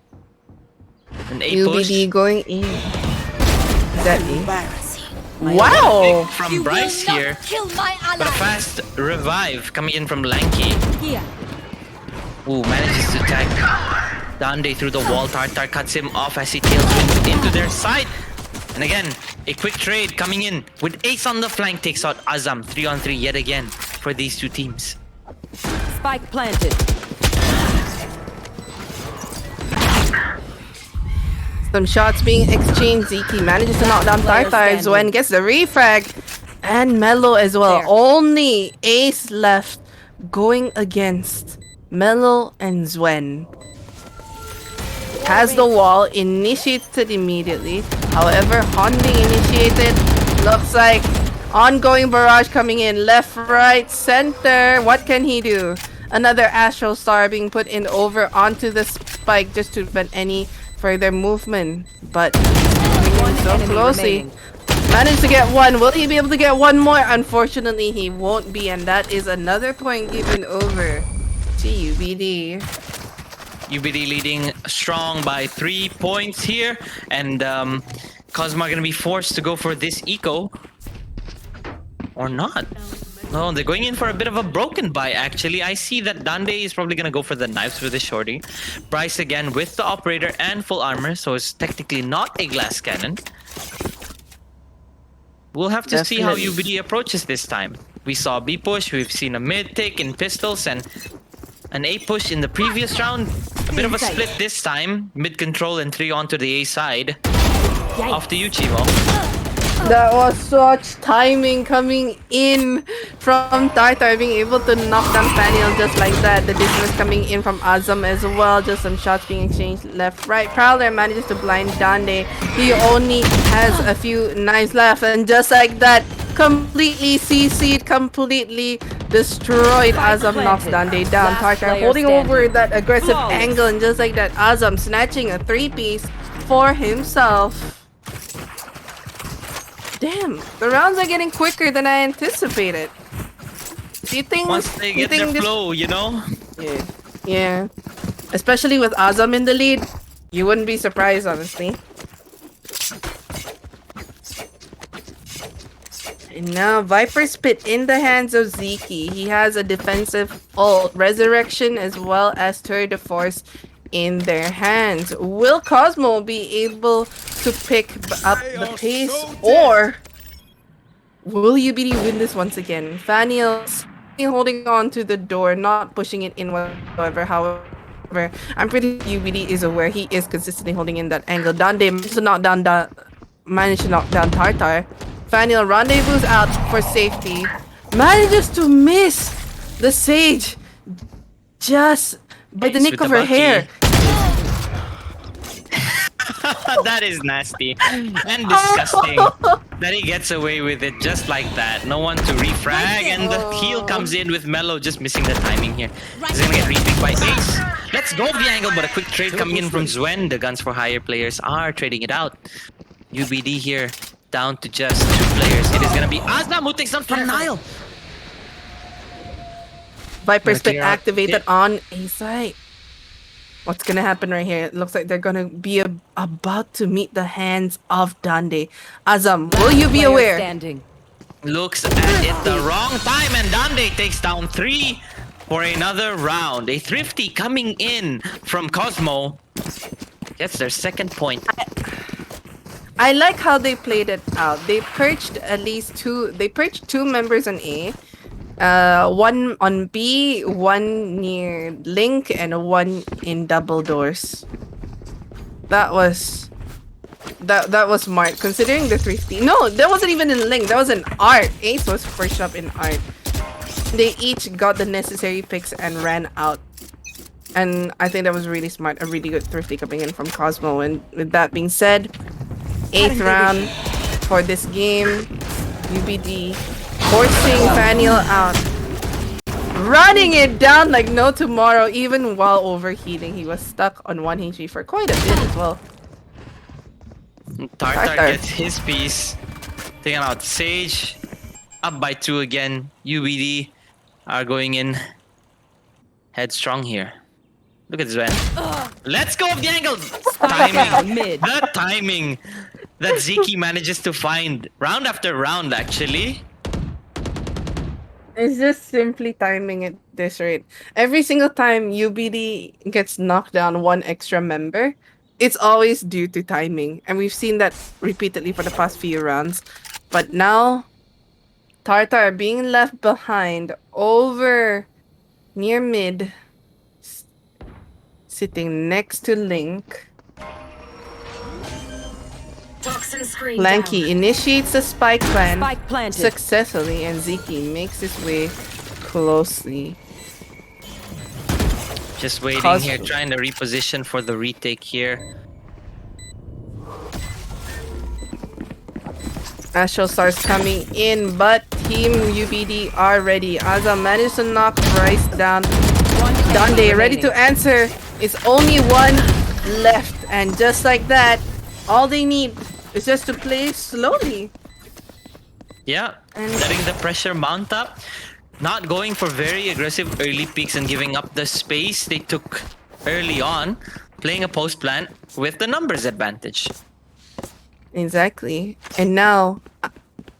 An A push. UBD going in. Is that E? Wow! From Bryce here. Kill my But a fast revive coming in from Lanky. Here. Ooh, manages to tag Dande through the wall. Tartar cuts him off as he tailwinds into their side. And again, a quick trade coming in with Ace on the flank takes out Azam. 3-on-3 yet again for these 2 teams. Spike planted. Some shots being exchanged. Ziki manages to knock down Tartar. Zwen gets the refrag. And Mello as well. There. Only Ace left going against Mello and Zwen. Has the wall, initiated immediately. However, Honding initiated. Looks like ongoing barrage coming in. Left, right, center. What can he do? Another Astral Star being put in over onto the spike just to prevent any further movement. But coming in so closely. Managed to get 1. Will he be able to get 1 more? Unfortunately, he won't be. And that is another point given over to UBD. UBD leading strong by 3 points here. And Cosmo are going to be forced to go for this eco. Or not. No, they're going in for a bit of a broken buy actually. I see that Dande is probably going to go for the knives with the shorty. Bryce again with the operator and full armor. So it's technically not a glass cannon. We'll have to see how UBD approaches this time. We saw B push, we've seen a mid take in pistols and an A push in the previous round. A bit of a split this time. Mid control and 3 onto the A side. Off to you, Chivo. That was such timing coming in from Tartar, being able to knock down Faniel just like that. The distance coming in from Azam as well. Just some shots being exchanged left, right. Prowler manages to blind Dande. He only has a few knives left, and just like that, completely CC'd, completely destroyed. Azam knocks Dande down. Tartar holding over that aggressive angle, and just like that, Azam snatching a 3-piece for himself. Damn, the rounds are getting quicker than I anticipated. Do you think once they get their flow, you know? Yeah. Especially with Azam in the lead, you wouldn't be surprised, honestly. And now Viper Spit in the hands of Zeke. He has a defensive ult, Resurrection, as well as Tour de Force in their hands. Will Cosmo be able to pick up the pace, or will UBD win this once again? Faniel's holding on to the door, not pushing it in whatsoever. However, I'm pretty sure UBD is aware he is consistently holding in that angle. Dande managed to knock down Tartar. Faniel rendezvous out for safety. Manages to miss the Sage just by the Ace nick with of the her hair. That is nasty and disgusting that he gets away with it just like that. No one to refrag, and the heal comes in with Mello just missing the timing here. He's gonna get repicked by Ace. Let's go the angle, but a quick trade coming in from Zwen. The Guns for Hire players are trading it out. UBD here down to just 2 players. It is gonna be Azam who takes out from Nile. Viper Spit clear out. activated on A site. What's gonna happen right here? It looks like they're gonna be about to meet the hands of Dande. Azam, will you be Player aware? Standing. Looks at it the wrong time, and Dande takes down 3 for another round. A Thrifty coming in from Cosmo gets their second point. I like how they played it out. They perched at least 2. They perched 2 members on A. One on B, one near Link, and one in double doors. That was smart considering the Thrifty. No, that wasn't even in Link. That was in Art. Ace was first up in Art. They each got the necessary picks and ran out. And I think that was really smart. A really good Thrifty coming in from Cosmo. And with that being said, 8th round for this game. UBD forcing Faniel out. Running it down like no tomorrow, even while overheating. He was stuck on 1 HP for quite a bit as well. Tartar gets his piece. Taking out Sage. Up by 2 again. UBD are going in headstrong here. Look at Zwen. Let's go of the angle. Timing. Mid. The timing that Zeke manages to find round after round, actually. It's just simply timing at this rate. Every single time UBD gets knocked down 1 extra member, it's always due to timing. And we've seen that repeatedly for the past few rounds. But now, Tartar being left behind over near mid, sitting next to Link. Lanky initiates the spike plan Spike planted. successfully, and Zeke makes his way closely. Just waiting here, trying to reposition for the retake here. Astral Stars coming in, but Team UBD are ready. Azam managed to knock Bryce down. Dande ready to answer. It's only 1 left, and just like that, all they need is just to play slowly. Yeah, And- letting the pressure mount up. Not going for very aggressive early peaks and giving up the space they took early on. Playing a post plan with the numbers advantage. Exactly. And now,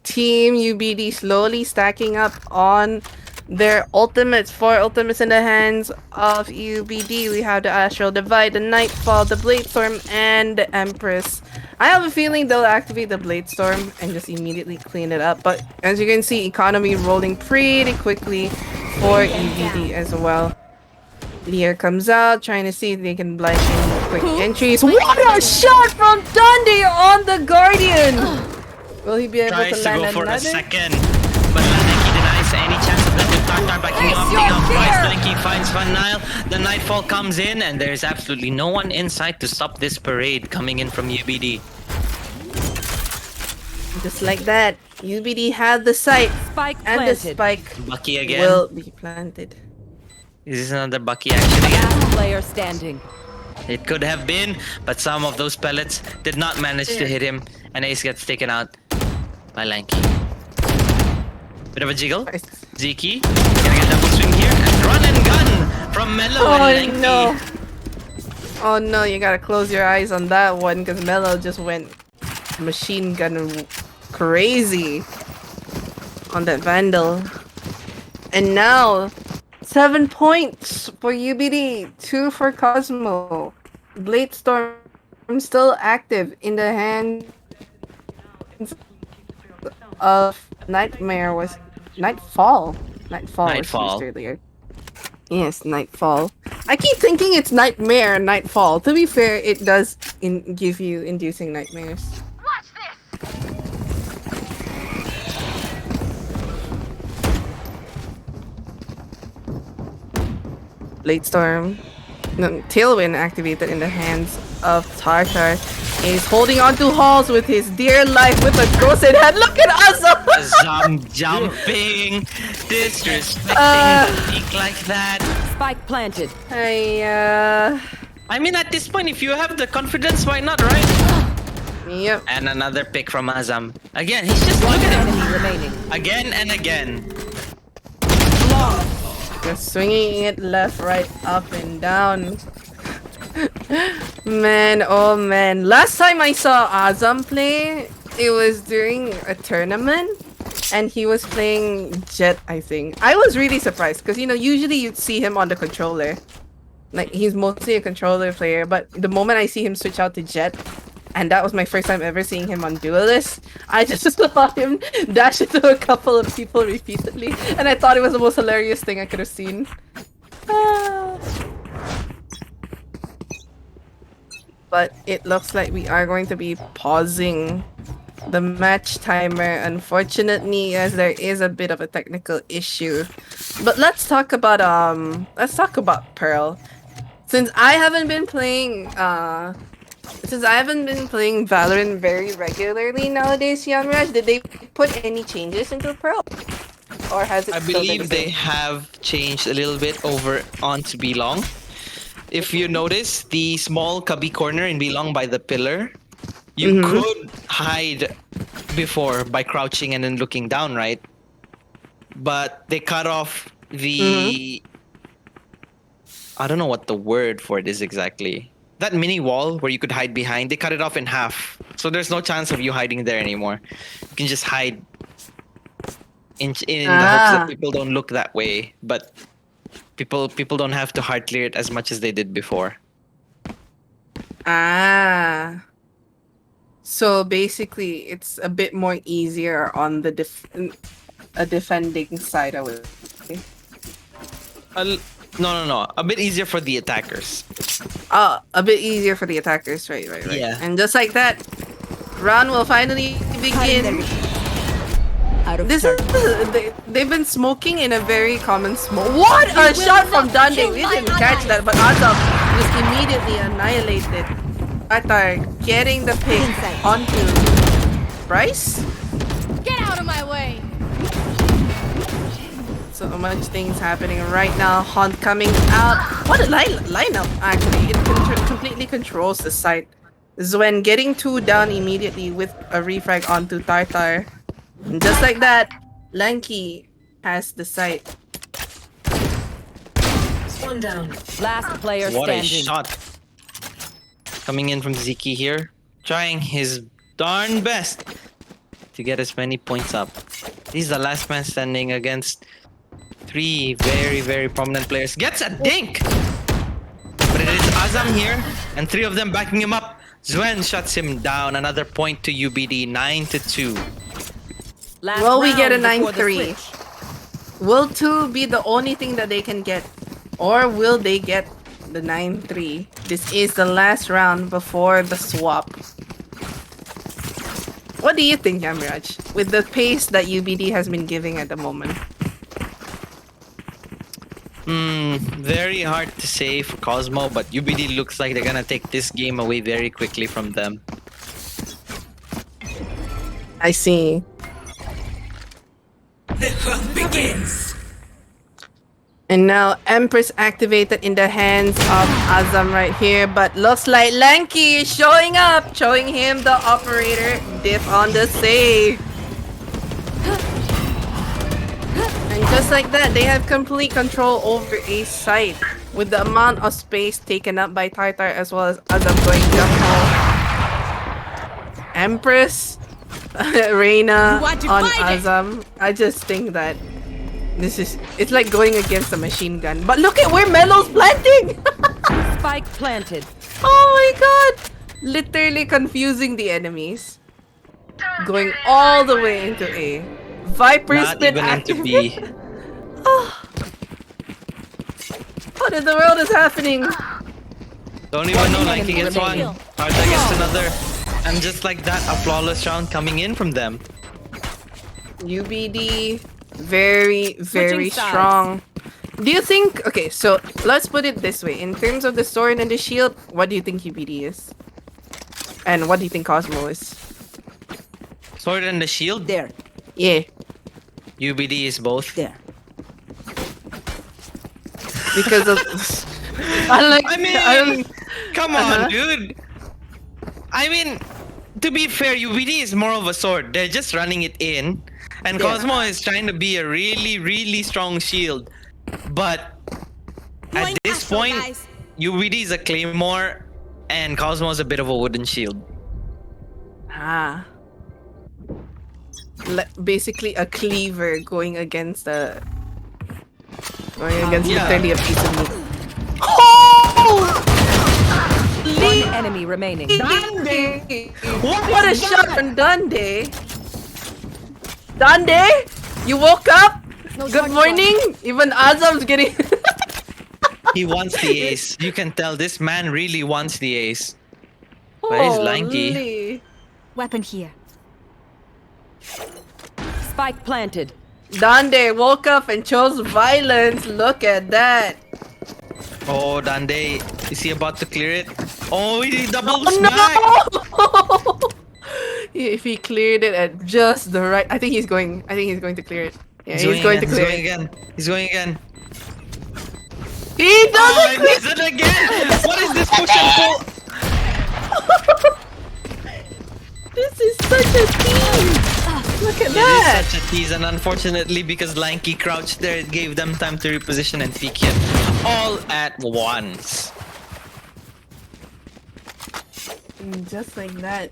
Team UBD slowly stacking up on their ultimates. 4 ultimates in the hands of UBD. We have the Astral Divide, the Nightfall, the Bladestorm, and the Empress. I have a feeling they'll activate the Bladestorm and just immediately clean it up. But as you can see, economy rolling pretty quickly for UBD as well. Lear comes out, trying to see if they can blind in quick entries. What a shot from Dundee on the Guardian! Will he be able Tries to to land go for another? a second, but Lanky denies any chance of that with Tartar backing up. Taking out twice, Lanky finds Van Nile. The Nightfall comes in, and there's absolutely no one inside to stop this parade coming in from UBD. Just like that, UBD had the sight, Spike and the planted. spike Bucky again. will be planted. Is this another Bucky action again? Last player standing. It could have been, but some of those pellets did not manage to hit him, and Ace gets taken out by Lanky. Bit of a jiggle. Nice. Zeke gonna get double swing here, and run and gun from Mello and Lanky. no. Oh no, you gotta close your eyes on that one because Mello just went machine gun crazy. on that Vandal. And now, 7 points for UBD, 2 for Cosmo. Blade Storm still active in the hands of Nightmare was Nightfall. Nightfall was used earlier. Yes, Nightfall. I keep thinking it's Nightmare and Nightfall. To be fair, it does give you inducing nightmares. Blade Storm. No, Tailwind activated in the hands of Tartar. He's holding on to Halls with his dear life with a ghost in hand. Look at us! Jumping, disrespecting peak like that. Spike planted. I mean, at this point, if you have the confidence, why not, right? Yep. And another pick from Azam. Again, he's just One looking at enemy remaining. again and again. Just swinging it left, right, up, and down. Man, oh man. Last time I saw Azam play, it was during a tournament. And he was playing Jet, I think. I was really surprised because, you know, usually you'd see him on the controller. Like, he's mostly a controller player. But the moment I see him switch out to Jet, and that was my first time ever seeing him on Duelist, I just saw him dash into a couple of people repeatedly. And I thought it was the most hilarious thing I could have seen. But it looks like we are going to be pausing the match timer, unfortunately, as there is a bit of a technical issue. But let's talk about Pearl. Since I haven't been playing Valorant very regularly nowadays, Yanraj, did they put any changes into Pearl? Or has it I still been believe the they same? have changed a little bit over onto Belong. If you notice the small cubby corner in Belong by the pillar, you could hide before by crouching and then looking down, right? But they cut off the... I don't know what the word for it is exactly. That mini wall where you could hide behind, they cut it off in half. So there's no chance of you hiding there anymore. You can just hide in the hopes that people don't look that way. But people don't have to hard clear it as much as they did before. So basically, it's a bit more easier on the defending side, I would say. No. A bit easier for the attackers. A bit easier for the attackers, right. Yeah. And just like that, round will finally begin. They've been smoking in a very common smoke. What a shot from Dundee! We didn't catch that, but Azam was immediately annihilated. Atar getting the pick onto Bryce. Get out of my way! So much things happening right now. Hunt coming out. What a lineup, actually. It completely controls the site. Zwen getting 2 down immediately with a refrag onto Tartar. And just like that, Lanky has the site. One down. Last player What a standing. shot. Coming in from Ziki here. Trying his darn best to get as many points up. He's the last man standing against 3 very, very prominent players. Gets a dink! But it is Azam here, and 3 of them backing him up. Zwen shuts him down. Another point to UBD, 9-2. Last Will we get a round before the 9-3? switch. Will 2 be the only thing that they can get? Or will they get the 9-3? This is the last round before the swap. What do you think, Yamiraj? With the pace that UBD has been giving at the moment? Very hard to say for Cosmo, but UBD looks like they're gonna take this game away very quickly from them. I see. The hunt begins. And now Empress activated in the hands of Azam right here, but looks like Lanky is showing up, showing him the operator diff on the save. And just like that, they have complete control over a site with the amount of space taken up by Tartar as well as Azam going jump hole. Empress Reina You want to on fight it? Azam. I just think that it's like going against a machine gun. But look at where Melo's planting! Spike planted. Oh my god! Literally confusing the enemies. Going all the way into A. Viper's Not been even into active. B. What in the world is happening? Don't even know, like he enemy gets one. remaining. Arta gets another. And just like that, a flawless round coming in from them. UBD, very, very Switching sides. strong. Do you think... Okay, so let's put it this way. In terms of the sword and the shield, what do you think UBD is? And what do you think Cosmo is? Sword and the shield. There. Yeah, UBD is both. There. because of... I mean, don't- come on, Uh-huh. dude. I mean, to be fair, UBD is more of a sword. They're just running it in. And Yeah. Cosmo is trying to be a really, really strong shield. But at this point, UBD is a claymore and Cosmo is a bit of a wooden shield. Ah. Basically a cleaver going against a... Going against Yeah. literally a piece of meat. Oh! One enemy remaining. Dande! What a shot from Dande! Dande? You woke up? No Good charge morning? Even Azam's getting... He wants the ace. You can tell this man really wants the ace. But he's lanky. Holy. Weapon here. Spike planted. Dande woke up and chose violence. Look at that. Oh, Dande. Is he about to clear it? Oh, he double Oh, smack! no! If he cleared it at just the right... I think he's going to clear it. Yeah, he's going to clear He's going it. again. He's going again. He Oh, doesn't I missed it again! What is this push and pull? This is such a team! Look at It that! is such a tease, and unfortunately, because Lanky crouched there, it gave them time to reposition and peek him all at once. Just like that.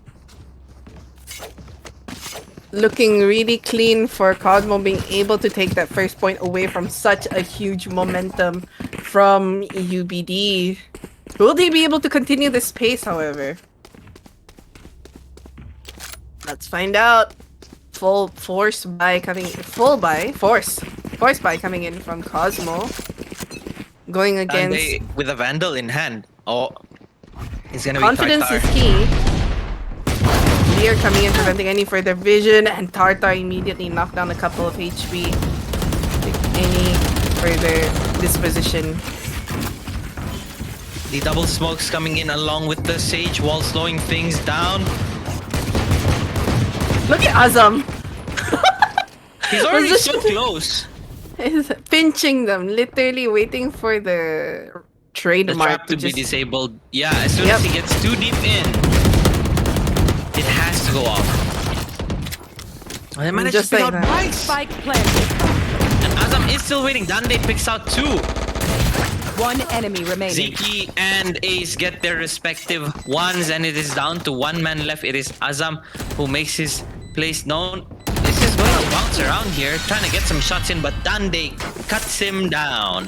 Looking really clean for Cosmo being able to take that first point away from such a huge momentum from UBD. Will they be able to continue this pace, however? Let's find out. Force buy coming in from Cosmo. Going And against... they, with a Vandal in hand. Oh, he's gonna be Confidence Tartar. is key. Lear coming in, preventing any further vision, and Tartar immediately knocked down a couple of HP. Any further disposition. The double smokes coming in along with the Sage while slowing things down. Look at Azam! He's already so Position- close. He's pinching them, literally waiting for the The trademark trap to be just... disabled. Yeah, as soon Yep. as he gets too deep in, it has to go off. They managed Just to pick like out that. twice. Spike planted. And Azam is still waiting. Dande picks out two. One enemy remaining. Ziki and Ace get their respective ones, and it is down to one man left. It is Azam who makes his place known. This is going to bounce around here, trying to get some shots in, but Dande cuts him down.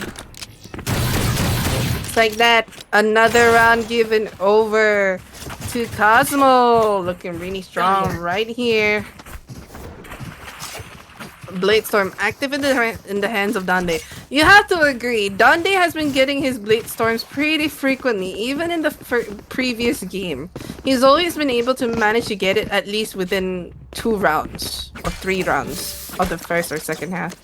Just like that. Another round given over to Cosmo. Looking really strong right here. Blade Storm active in the hands of Dande. You have to agree, Dande has been getting his Blade Storms pretty frequently, even in the previous game. He's always been able to manage to get it at least within 2 rounds or 3 rounds of the first or second half.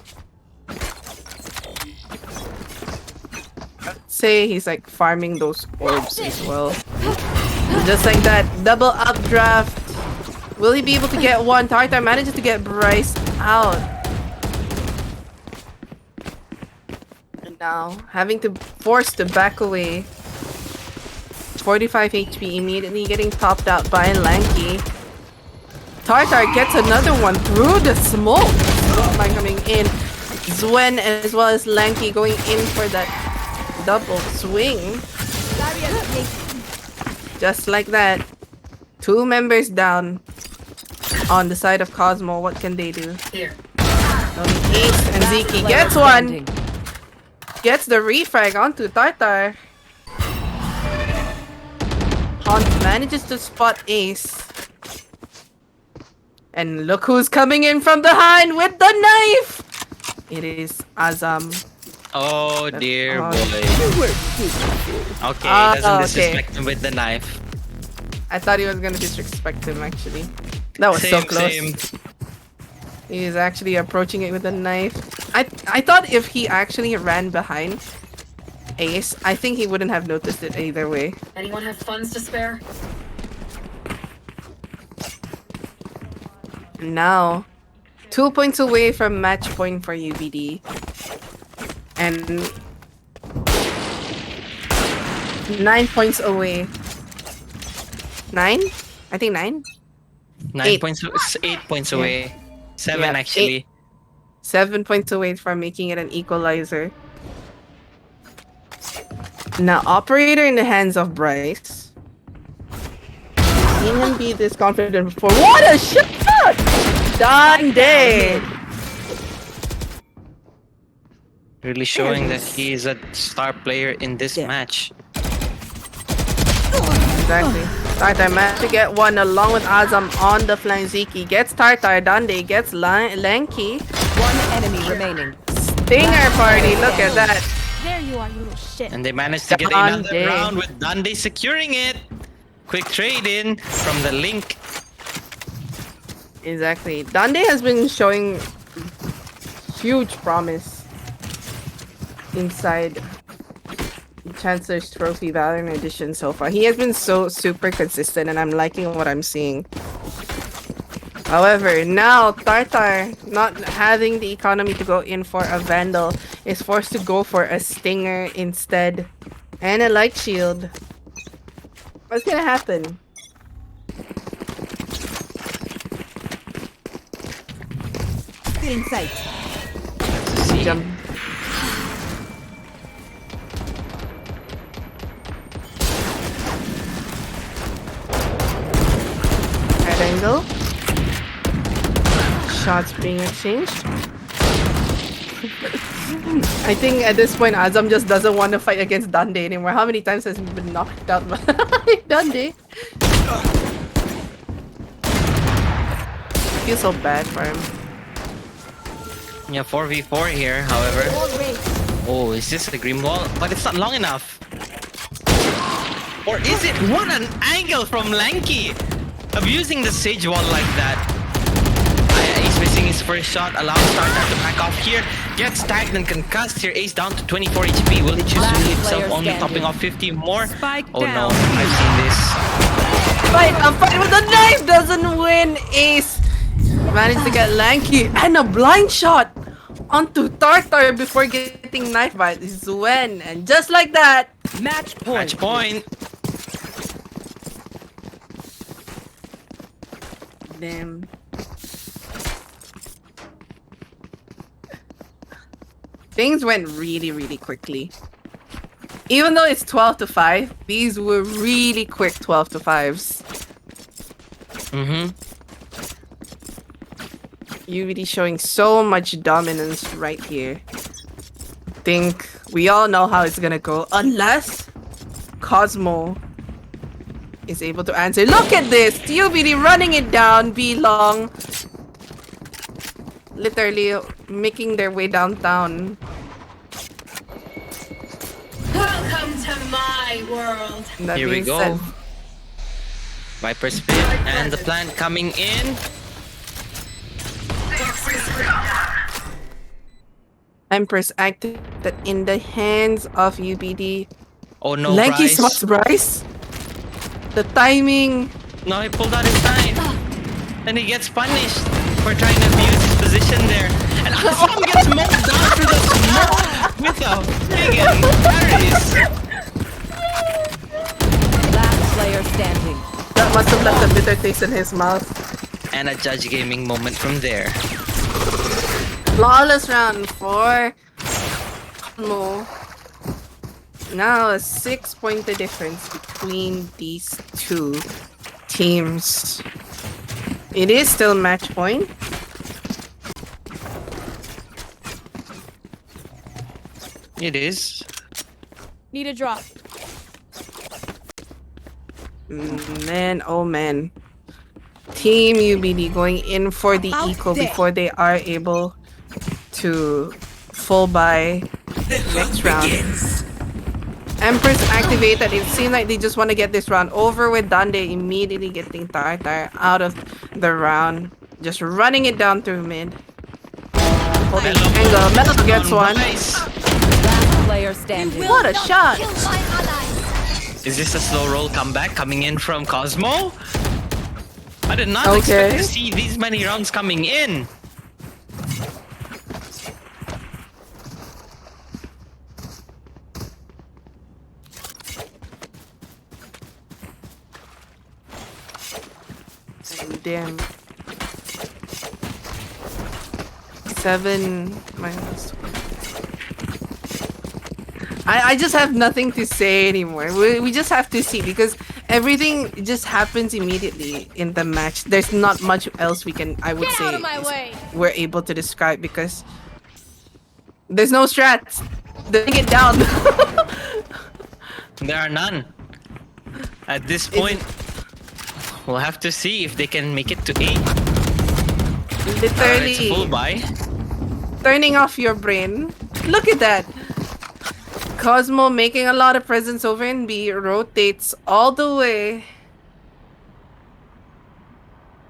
I'd say he's like farming those orbs as well. Just like that, double updraft. Will he be able to get one? Tartar manages to get Bryce out. And now, having to force to back away. 45 HP immediately getting topped out by Lanky. Tartar gets another one through the smoke. Smoke line coming in. Zwen as well as Lanky going in for that double swing. Just like that. 2 members down. On the side of Cosmo, what can they do? Here. Ace and Last Ziki player gets one. standing. Gets the refrag onto Tartar. Haunt manages to spot Ace. And look who's coming in from behind with the knife! It is Azam. Oh dear Oh. boy. Okay, Ah, doesn't okay. disrespect him with the knife. I thought he was gonna disrespect him actually. That was so Same, close. same. He is actually approaching it with a knife. I thought if he actually ran behind Ace, I think he wouldn't have noticed it either way. Anyone have funds to spare? Now, 2 points away from match point for UBD. And 9 points away. 9? I think 9? 9 8. points, 8 points Yeah. away. 7 Yeah, actually. 7 points away from making it an equalizer. Now, operator in the hands of Bryce. Seen him be this confident before. What a shot! Done dead! Really showing that he is a star player in this Yeah. match. Exactly. Tartar managed to get one along with Azam on the flank. Ziki gets Tartar. Dande gets Lanky. One enemy remaining. Stinger party. Look at that. There you are, you little shit. And they managed to get another Dande. round with Dande securing it. Quick trade in from the link. Exactly. Dande has been showing huge promise inside Chancellors Trophy Valorant Edition so far. He has been so super consistent and I'm liking what I'm seeing. However, now Tartar, not having the economy to go in for a Vandal, is forced to go for a Stinger instead. And a Light Shield. What's gonna happen? Still in sight. See. Jump. Right angle. Shots being exchanged. I think at this point Azam just doesn't want to fight against Dande anymore. How many times has he been knocked out by Dande? I feel so bad for him. Yeah, 4v4 here, however. Oh, is this the green wall? But it's not long enough. Or is it? What an angle from Lanky! Abusing the Sage wall like that. He's missing his first shot, allows Tartar to back off here. Gets tagged and concussed here. Ace down to 24 HP. Will he choose to Last leave himself player only standing. topping off 50 more? Spike Oh no, down. I've seen this. Fight! A fight with a knife doesn't win! Ace managed to get Lanky and a blind shot onto Tartar before getting knife by Zuen. And just like that, Match point. Match point. damn. Things went really, really quickly. Even though it's 12 to 5, these were really quick 12 to 5s. Mm-hmm. UBD showing so much dominance right here. Think we all know how it's gonna go unless Cosmo is able to answer. Look at this! UBD running it down, B long. Literally making their way downtown. Welcome to my world. That Here we being go. said, Viper spin and the plant coming in. Empress acted in the hands of UBD. Oh no, Lanky Bryce. spots Bryce. The timing. No, he pulled out his time. Then he gets punished for trying to abuse his position there. And Azam gets mowed down through the smoke with a friggin' parries. Last player standing. That must have left a bitter taste in his mouth. And a Judge Gaming moment from there. Flawless round for Cosmo. Now a 6-point difference between these two teams. It is still match point. It is. Need a drop. Man, oh man. Team UBD going in for the Out eco there. before they are able to full buy next round. Empress activated. It seemed like they just want to get this round over with. Dande immediately getting Tartar out of the round. Just running it down through mid. Holding angle. Metal gets one. Last player standing. What a shot! Is this a slow roll comeback coming in from Cosmo? I did not Okay. expect to see these many rounds coming in. Damn. 7 minus. I just have nothing to say anymore. We just have to see because everything just happens immediately in the match. There's not much else we can, I would Get say, out of my way. we're able to describe because there's no strats. They get down. There are none. At this point, we'll have to see if they can make it to 8. Literally It's a full buy. turning off your brain. Look at that. Cosmo making a lot of presence over in B, rotates all the way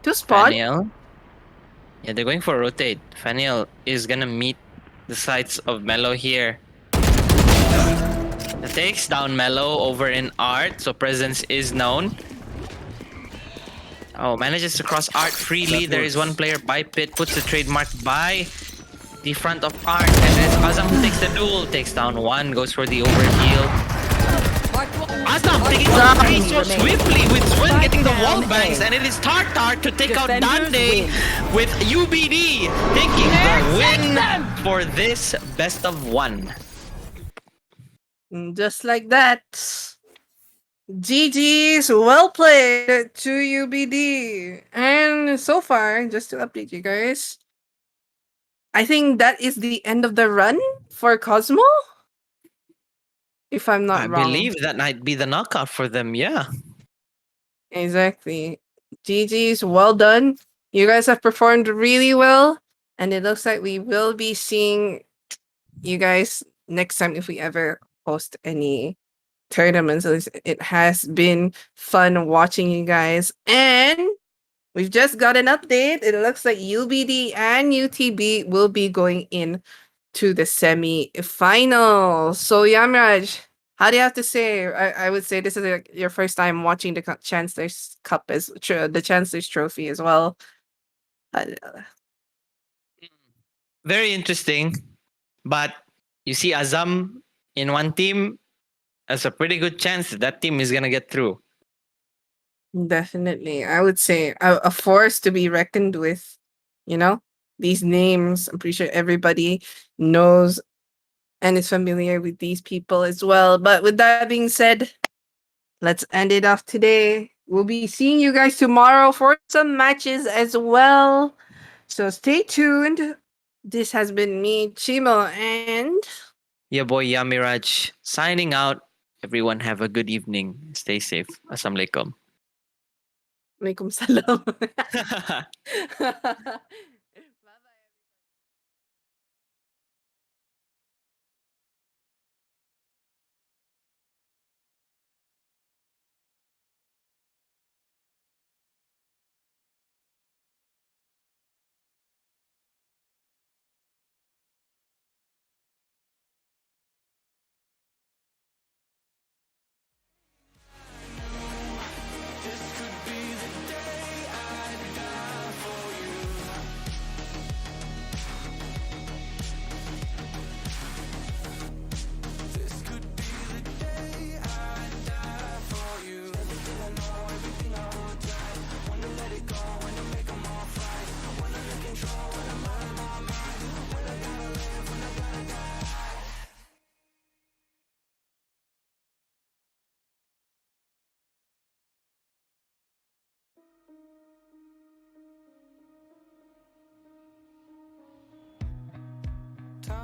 to spawn. Faniel. Yeah, they're going for rotate. Faniel is gonna meet the sights of Mellow here. It takes down Mellow over in Art, so presence is known. Oh, manages to cross Art freely. There is one player by Pit, puts the trademark by the front of Art, and then Azam who takes the duel, takes down one, goes for the overheal. Azam taking down three so swiftly with Swin getting the wall bangs, and it is Tartar to take out Defenders Dande win. with UBD taking the win for this best of 1. Just like that. GG's, well played to UBD. And so far, just to update you guys, I think that is the end of the run for Cosmo. If I'm not I wrong. believe that might be the knockout for them, yeah. Exactly. GG's, well done. You guys have performed really well. And it looks like we will be seeing you guys next time if we ever host any tournaments. It has been fun watching you guys. And we've just got an update. It looks like UBD and UTB will be going in to the semi-finals. So Yamraj, how do you have to say? I would say this is your first time watching the Chancellors Cup the Chancellors Trophy as well. Very interesting. But you see Azam in one team, there's a pretty good chance that team is going to get through. Definitely. I would say a force to be reckoned with. You know, these names, I'm pretty sure everybody knows and is familiar with these people as well. But with that being said, let's end it off today. We'll be seeing you guys tomorrow for some matches as well. So stay tuned. This has been me, Chimo, and Your boy Yamiraj signing out. Everyone have a good evening. Stay safe. Assalamualaikum. Alaikum salam.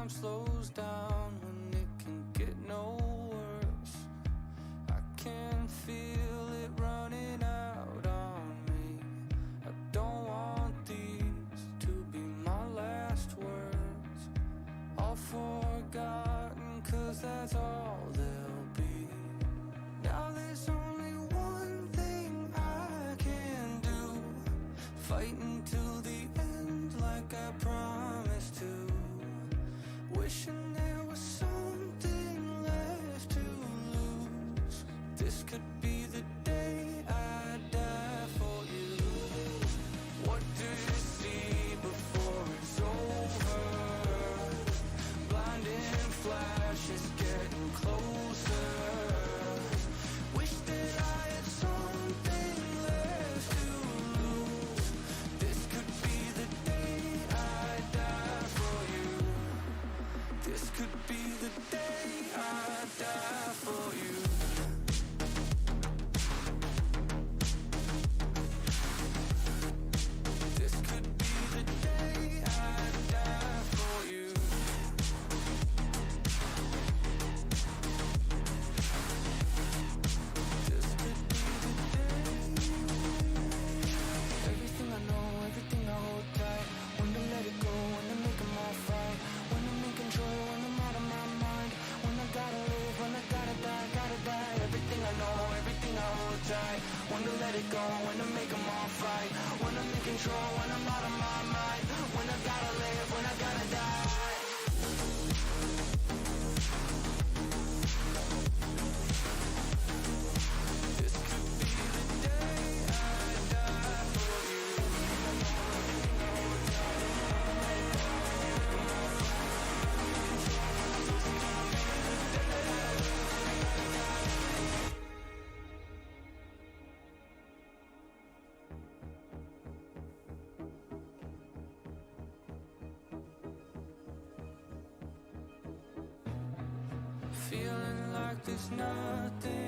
time slows down when it can get no worse. I can feel it running out on me. I don't want these to be my last words. All forgotten, 'cause that's all they'll be. Now there's only one thing I can do, fight until the end like I promised to. Wishing there was something left to lose. This could be the day I die for you. What do you see before it's over? Blinding flashes getting closer. Wish that I had something left to lose. This could be the day I die for you. This could be the day I die for you. This could be the day I die for you. This could be the day. Everything I know, everything I hold tight. When to let it go, when to make them all fight. When I'm in control, when I'm out of my mind. When I gotta live, when I gotta die, gotta die. Everything I know, everything I hold tight. When to let it go, when to make them all fight. When I'm in control, when I'm out of my mind. When I gotta live, when I gotta die. This could be the day I die for you. Feeling like there's nothing